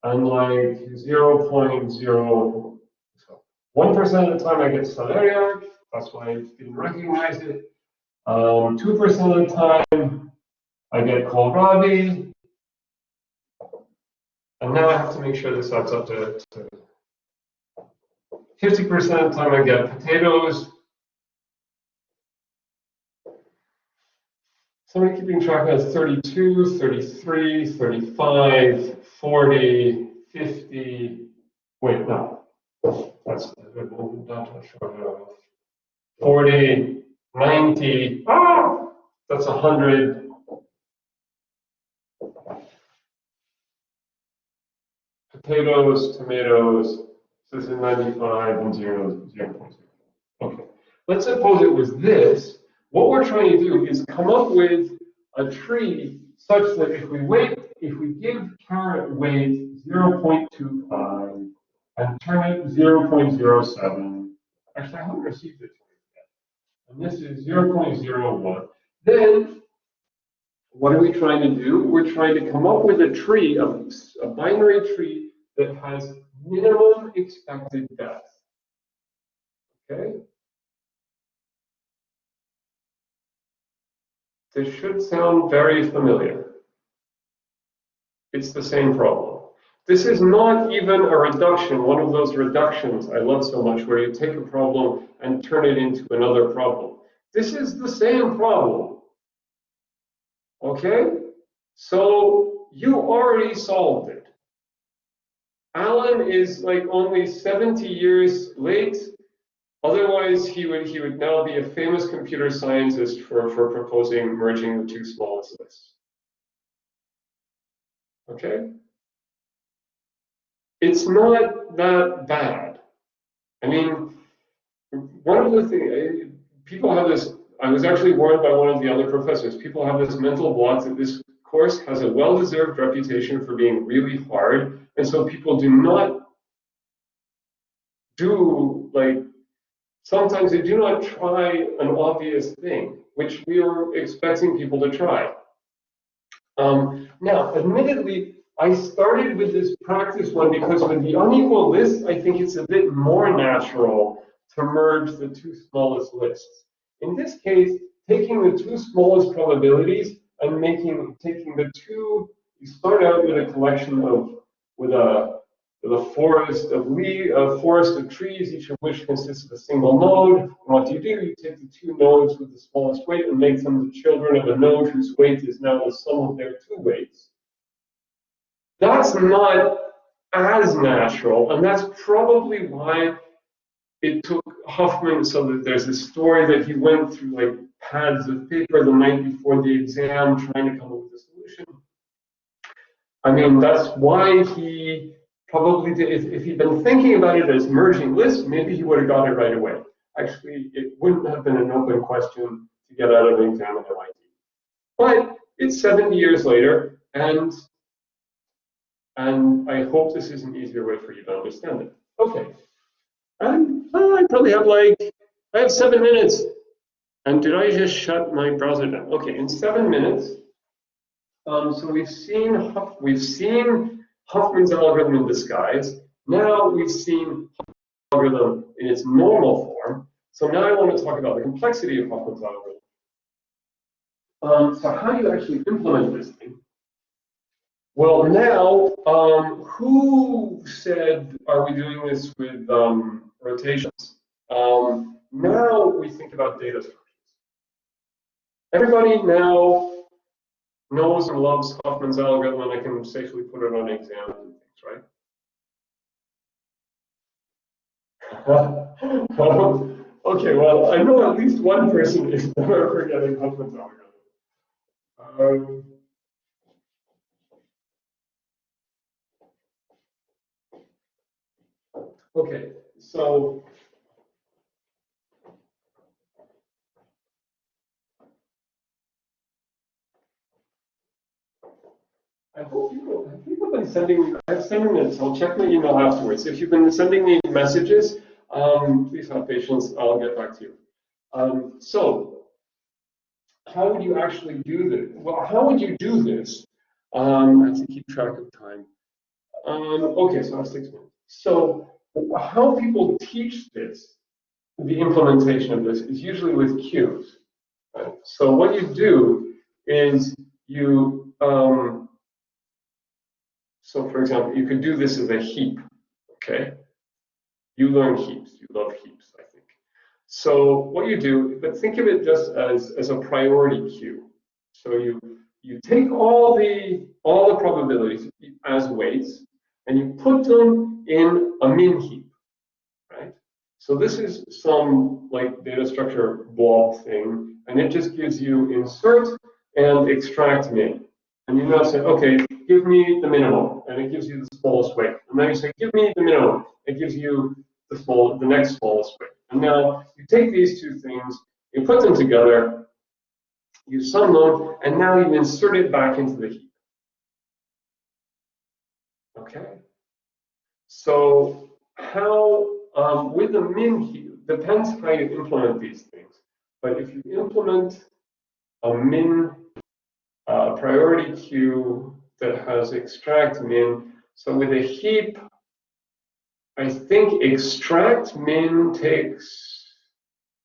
and like 0.01% of the time I get celeriac. That's why I didn't recognize it. 2% of the time I get kohlrabi. And now I have to make sure this adds up to 50% of the time I get potatoes. Somebody keeping track of 32, 33, 35, 40, 50. Wait, no. That's not sure. 40, 90. Ah! That's 100. Potatoes, tomatoes. This is 95 and 0.0. Okay. Let's suppose it was this. What we're trying to do is come up with a tree such that if we give caret weight 0.25 and turnip 0.07, actually I haven't received it yet, and this is 0.01, then what are we trying to do? We're trying to come up with a tree, a binary tree that has minimum expected depth. Okay? This should sound very familiar. It's the same problem. This is not even a reduction, one of those reductions I love so much, where you take a problem and turn it into another problem. This is the same problem. Okay? So you already solved it. Alan is like only 70 years late. Otherwise, he would now be a famous computer scientist for proposing merging the two smallest lists. Okay? It's not that bad. I mean, one of the things, people have this, I was actually warned by one of the other professors, people have this mental block that this course has a well-deserved reputation for being really hard, and so people do not do, like, sometimes they do not try an obvious thing, which we are expecting people to try. Now, admittedly, I started with this practice one because with the unequal lists, I think it's a bit more natural to merge the two smallest lists. In this case, taking the two smallest probabilities and taking the two, you start out with a collection of, with a forest of trees, each of which consists of a single node. And what do? You take the two nodes with the smallest weight and make them the children of a node whose weight is now the sum of their two weights. That's not as natural, and that's probably why it took Huffman, so that there's this story that he went through like pads of paper the night before the exam trying to come up with a solution. I mean, that's why he probably did. If he'd been thinking about it as merging lists, maybe he would have got it right away. Actually, it wouldn't have been an open question to get out of an exam at MIT. But it's 70 years later, and I hope this is an easier way for you to understand it. Okay. And I probably have I have 7 minutes. And did I just shut my browser down? Okay, in 7 minutes, so we've seen Huffman's algorithm in disguise. Now we've seen Huffman's algorithm in its normal form. So now I want to talk about the complexity of Huffman's algorithm. So how do you actually implement this thing? Well, now, who said, are we doing this with rotations? Now we think about data structures. Everybody now knows and loves Huffman's algorithm, and I can safely put it on exams and things, right? Okay, well, I know at least one person is never forgetting Huffman's algorithm. Okay, so I hope people have been sending me, I have 7 minutes, I'll check my email afterwards. If you've been sending me messages, please have patience, I'll get back to you. So, how would you actually do this? Well, how would you do this? I have to keep track of time. Okay, so I have 6 minutes. So, how people teach this, the implementation of this, is usually with queues. Right? So, what you do is you, so for example, you could do this as a heap, okay? You learn heaps, you love heaps, I think. So what you do, but think of it just as a priority queue. So you take all the probabilities as weights, and you put them in a min heap, right? So this is some like data structure blob thing, and it just gives you insert and extract min. And you now say, okay, give me the minimum, and it gives you the smallest weight. And then you say, give me the minimum, it gives you the next smallest weight. And now you take these two things, you put them together, you sum them, and now you insert it back into the heap. Okay? So how, with the min heap, depends how you implement these things. But if you implement a min priority queue that has extract min, so with a heap, I think extract min takes,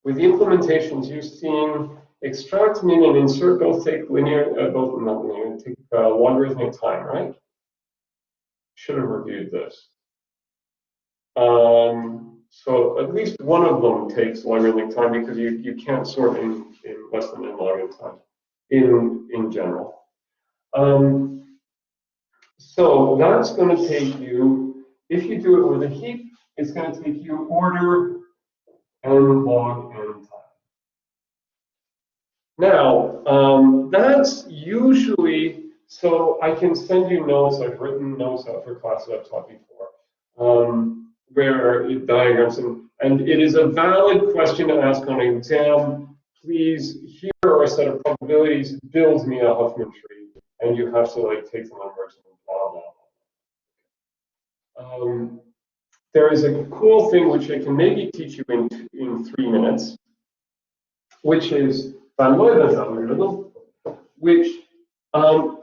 with the implementations you've seen, extract min and insert both take linear, both not linear, take logarithmic time, right? Should have reviewed this. So at least one of them takes logarithmic time because you can't sort in less than n log n time in general. So that's going to take you, if you do it with a heap, it's going to take you order n log n time. Now, that's usually, so I can send you notes, I've written notes out for classes I've taught before, where it diagrams, and it is a valid question to ask on an exam. Please, here are a set of probabilities, build me a Huffman tree, and you have to like take the numbers and blah, blah, blah. There is a cool thing which I can maybe teach you in 3 minutes, which is Van Leeuwen's algorithm, which um,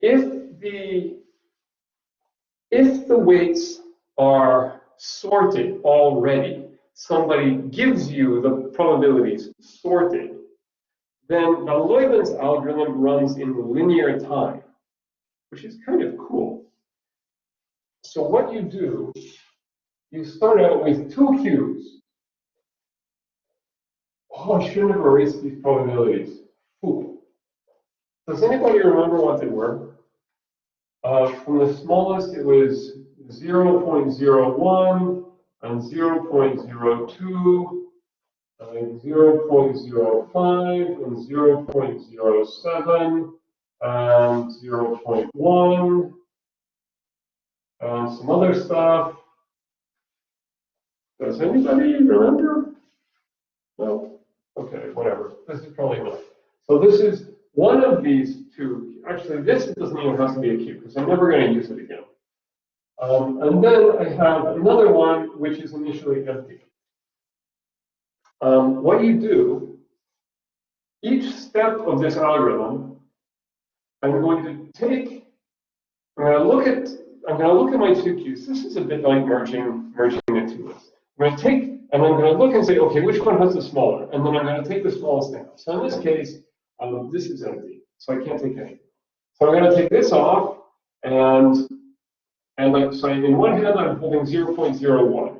if the weights are sorted already, somebody gives you the probabilities sorted, then Van Leeuwen's algorithm runs in linear time, which is kind of cool. So what you do, you start out with two cubes. Oh, I shouldn't have erased these probabilities. Ooh. Does anybody remember what they were? From the smallest, it was 0.01 and 0.02 and 0.05 and 0.07 and 0.1 and some other stuff. Does anybody remember? No? Okay, whatever. This is probably enough. So this is one of these two. Actually, this doesn't even have to be a cube because I'm never going to use it again. And then I have another one which is initially empty. What you do, each step of this algorithm, I'm going to take, I'm going to look at my two cubes. This is a bit like merging the two lists. I'm going to take, and I'm going to look and say, okay, which one has the smaller? And then I'm going to take the smallest thing off. So in this case, this is empty, so I can't take anything. So I'm going to take this off, and like, so in one hand I'm holding 0.01,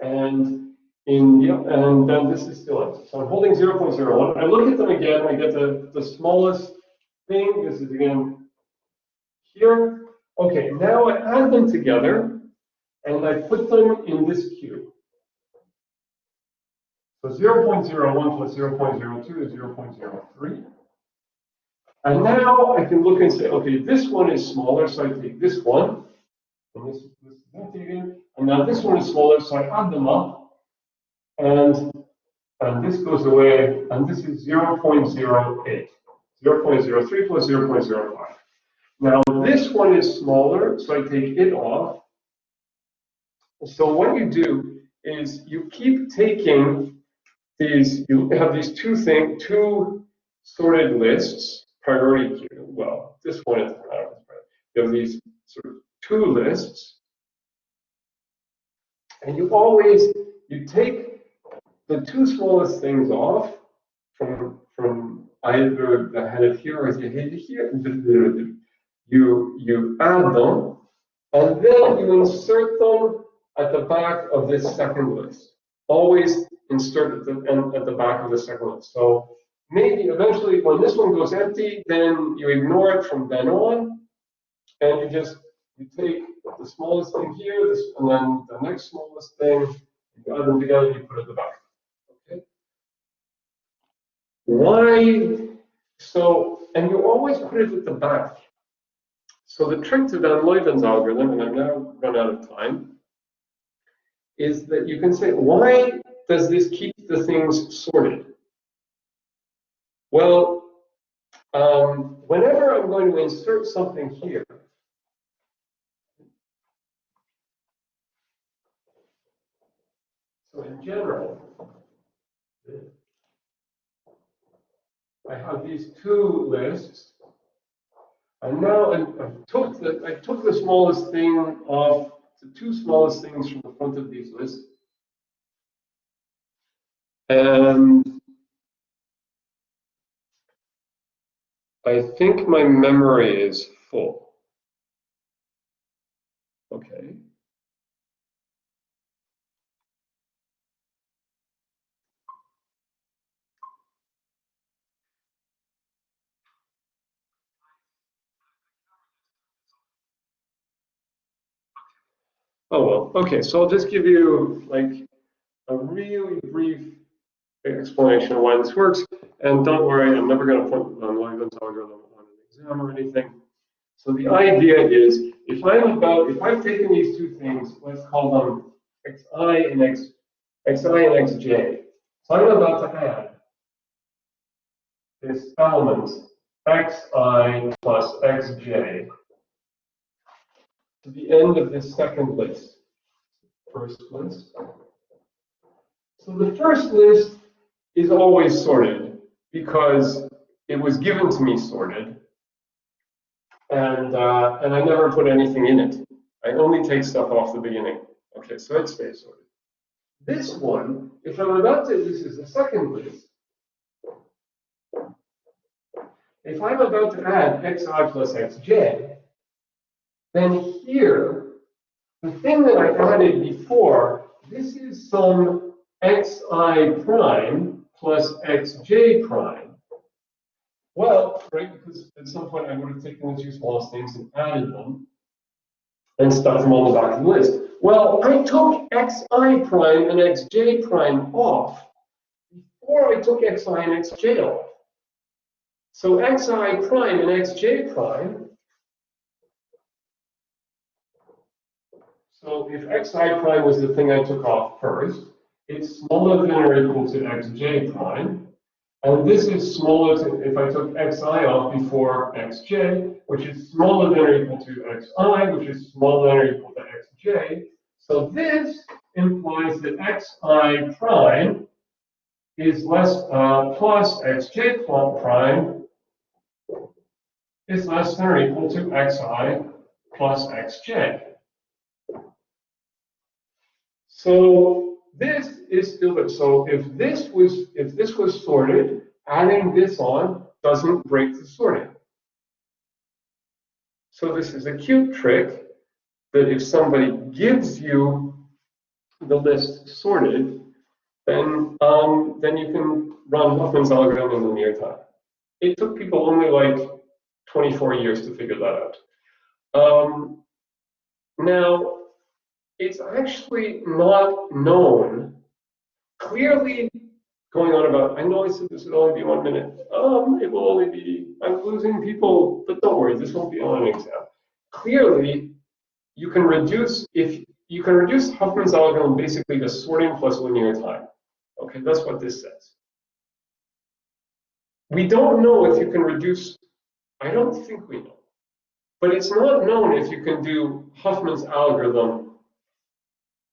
and and then this is still empty. So I'm holding 0.01. I look at them again. I get the smallest thing. This is again here. Okay, now I add them together, and I put them in this cube. So 0.01 plus 0.02 is 0.03. And now I can look and say, okay, this one is smaller, so I take this one, and this is empty again. And now this one is smaller, so I add them up, and this goes away, and this is 0.08, 0.03 plus 0.05. Now this one is smaller, so I take it off. So what you do is you keep taking these, you have these two sorted lists, priority queue. Well, this one is not. You have these sort of two lists, and you take the two smallest things off from either the headed here or the headed here. You add them, and then you insert them at the back of this second list. Always insert at the back of the second list. So maybe eventually when this one goes empty, then you ignore it from then on, and you take the smallest thing here, and then the next smallest thing, you add them together, you put it at the back. Okay. Why? So, and you always put it at the back. So the trick to Van Leeuwen's algorithm, and I've now run out of time, is that you can say, why does this keep the things sorted? Well, whenever I'm going to insert something here, so in general, I have these two lists, and now I took the smallest thing off, the two smallest things from the front of these lists, and I think my memory is full. Okay. Oh well, okay, so I'll just give you like a really brief explanation of why this works. And don't worry, I'm never going to put Leibniz algorithm on an exam or anything. So the idea is, if I've taken these two things, let's call them xi and xj. So I'm about to add this element xi plus xj to the end of this second list, first list. So the first list is always sorted because it was given to me sorted, and I never put anything in it. I only take stuff off the beginning. Okay, so it stays sorted. This one, if I'm about to, this is the second list. If I'm about to add xi plus xj, then here, the thing that I added before, this is some xi prime plus xj prime. Well, right, because at some point I would have taken the two smallest things and added them and stuck them on the back of the list. Well, I took xi prime and xj prime off before I took xi and xj off. So xi prime and xj prime, so if xi prime was the thing I took off first, it's smaller than or equal to xj prime. And this is smaller to, if I took xi off before xj, which is smaller than or equal to xi, which is smaller than or equal to xj. So this implies that xi prime is less plus xj prime is less than or equal to xi plus xj. So this is still good. So if this was sorted, adding this on doesn't break the sorting. So this is a cute trick that if somebody gives you the list sorted, then you can run Huffman's algorithm in the near time. It took people only like 24 years to figure that out. Now, it's actually not known clearly going on about, I know I said this would only be 1 minute. It will only be, I'm losing people, but don't worry, this won't be on an exam. Clearly, you can reduce Huffman's algorithm basically to sorting plus linear time. Okay, that's what this says. We don't know if you can reduce, I don't think we know, but it's not known if you can do Huffman's algorithm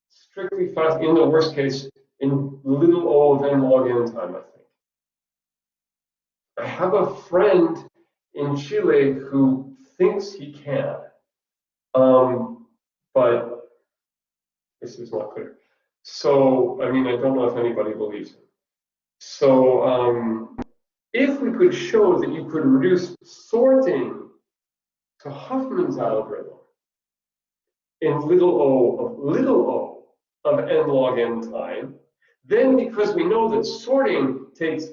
strictly fast, in the worst case, in little o of n log n time, I think. I have a friend in Chile who thinks he can, but this is not clear. So, I mean, I don't know if anybody believes him. So, if we could show that you could reduce sorting to Huffman's algorithm in little o of n log n time, then because we know that sorting takes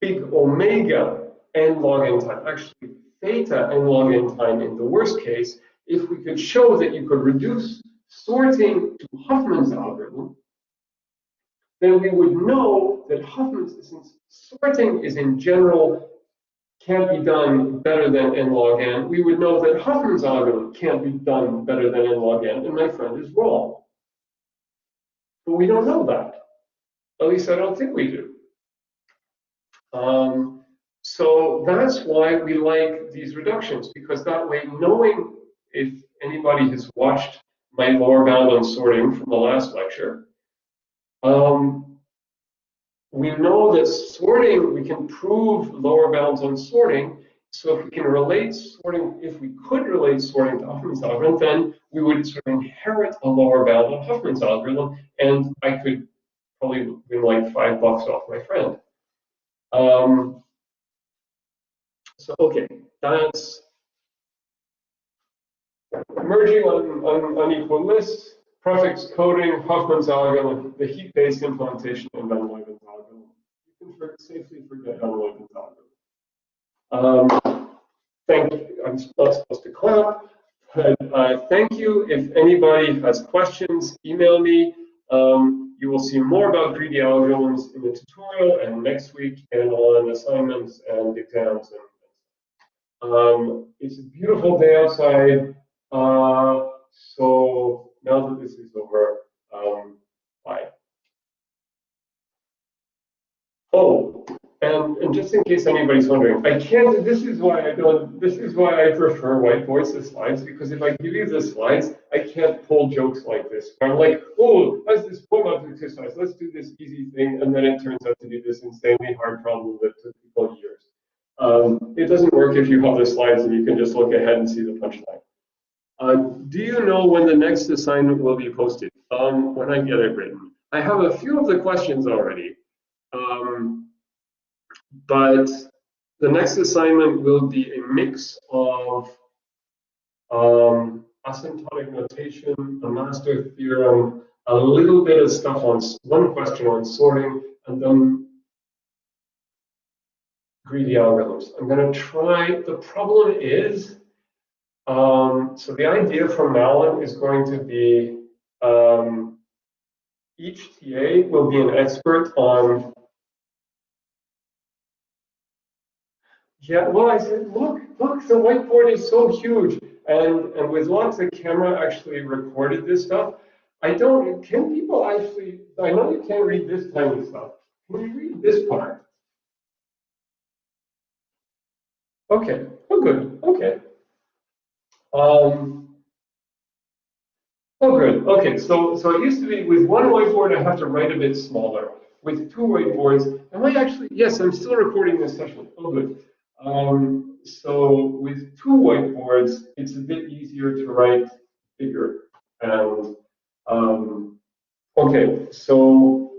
big omega n log n time, actually theta n log n time in the worst case, if we could show that you could reduce sorting to Huffman's algorithm, then we would know that since sorting is in general can't be done better than n log n, we would know that Huffman's algorithm can't be done better than n log n, and my friend is wrong. But we don't know that. At least I don't think we do. So that's why we like these reductions, because that way, knowing if anybody has watched my lower bound on sorting from the last lecture, we know that sorting, we can prove lower bounds on sorting. So if we can relate sorting, if we could relate sorting to Huffman's algorithm, then we would sort of inherit a lower bound on Huffman's algorithm, and I could probably win like $5 off my friend. So okay, that's merging on unequal lists, prefix coding, Huffman's algorithm, the heap-based implementation, and Van Leuven's algorithm. You can safely forget Van Leuven's algorithm. Thank you. I'm not supposed to clap. Thank you. If anybody has questions, email me. You will see more about greedy algorithms in the tutorial and next week and on assignments and exams. It's a beautiful day outside. So now that this is over, bye. Oh, and just in case anybody's wondering, I can't, this is why I prefer whiteboards to slides, because if I give you the slides, I can't pull jokes like this. I'm like, oh, as this pull-up exercise, let's do this easy thing, and then it turns out to be this insanely hard problem that took people years. It doesn't work if you have the slides and you can just look ahead and see the punchline. Do you know when the next assignment will be posted? When I get it written. I have a few of the questions already. But the next assignment will be a mix of asymptotic notation, a master theorem, a little bit of stuff on one question on sorting, and then greedy algorithms. I'm going to try. The problem is, so the idea from now on is going to be each TA will be an expert on. Yeah, well, I said, look, the whiteboard is so huge, and with lots of camera actually recorded this stuff. Can people actually? I know you can't read this tiny stuff. Can you read this part? Okay. Oh, good. Okay. Oh, good. Okay. So it used to be with one whiteboard I have to write a bit smaller. With two whiteboards, am I actually? Yes, I'm still recording this session. Oh, good. So with two whiteboards, it's a bit easier to write bigger. And okay, so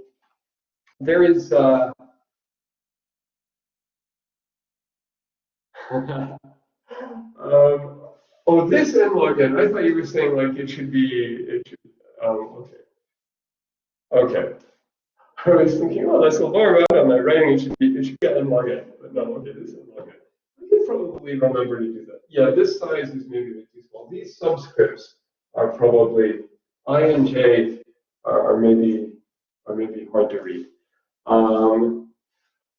there is. Oh, this end login. I thought you were saying like it should be. It should. Okay. Okay. I was thinking, oh, that's a lower amount on my writing. It should get end login. But no, okay, this end login. I can probably remember to do that. Yeah, this size is maybe a bit too small. These subscripts are probably I and J are maybe hard to read.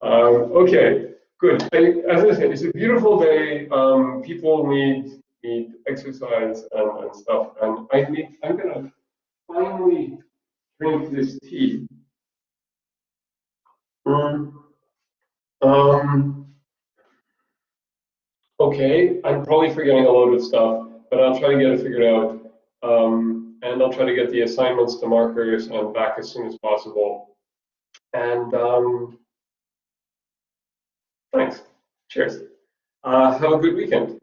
Okay, good. As I said, it's a beautiful day. People need exercise and stuff, and I'm gonna finally drink this tea. Mm, okay, I'm probably forgetting a load of stuff, but I'll try to get it figured out. And I'll try to get the assignments to markers and back as soon as possible. And thanks. Cheers. Have a good weekend.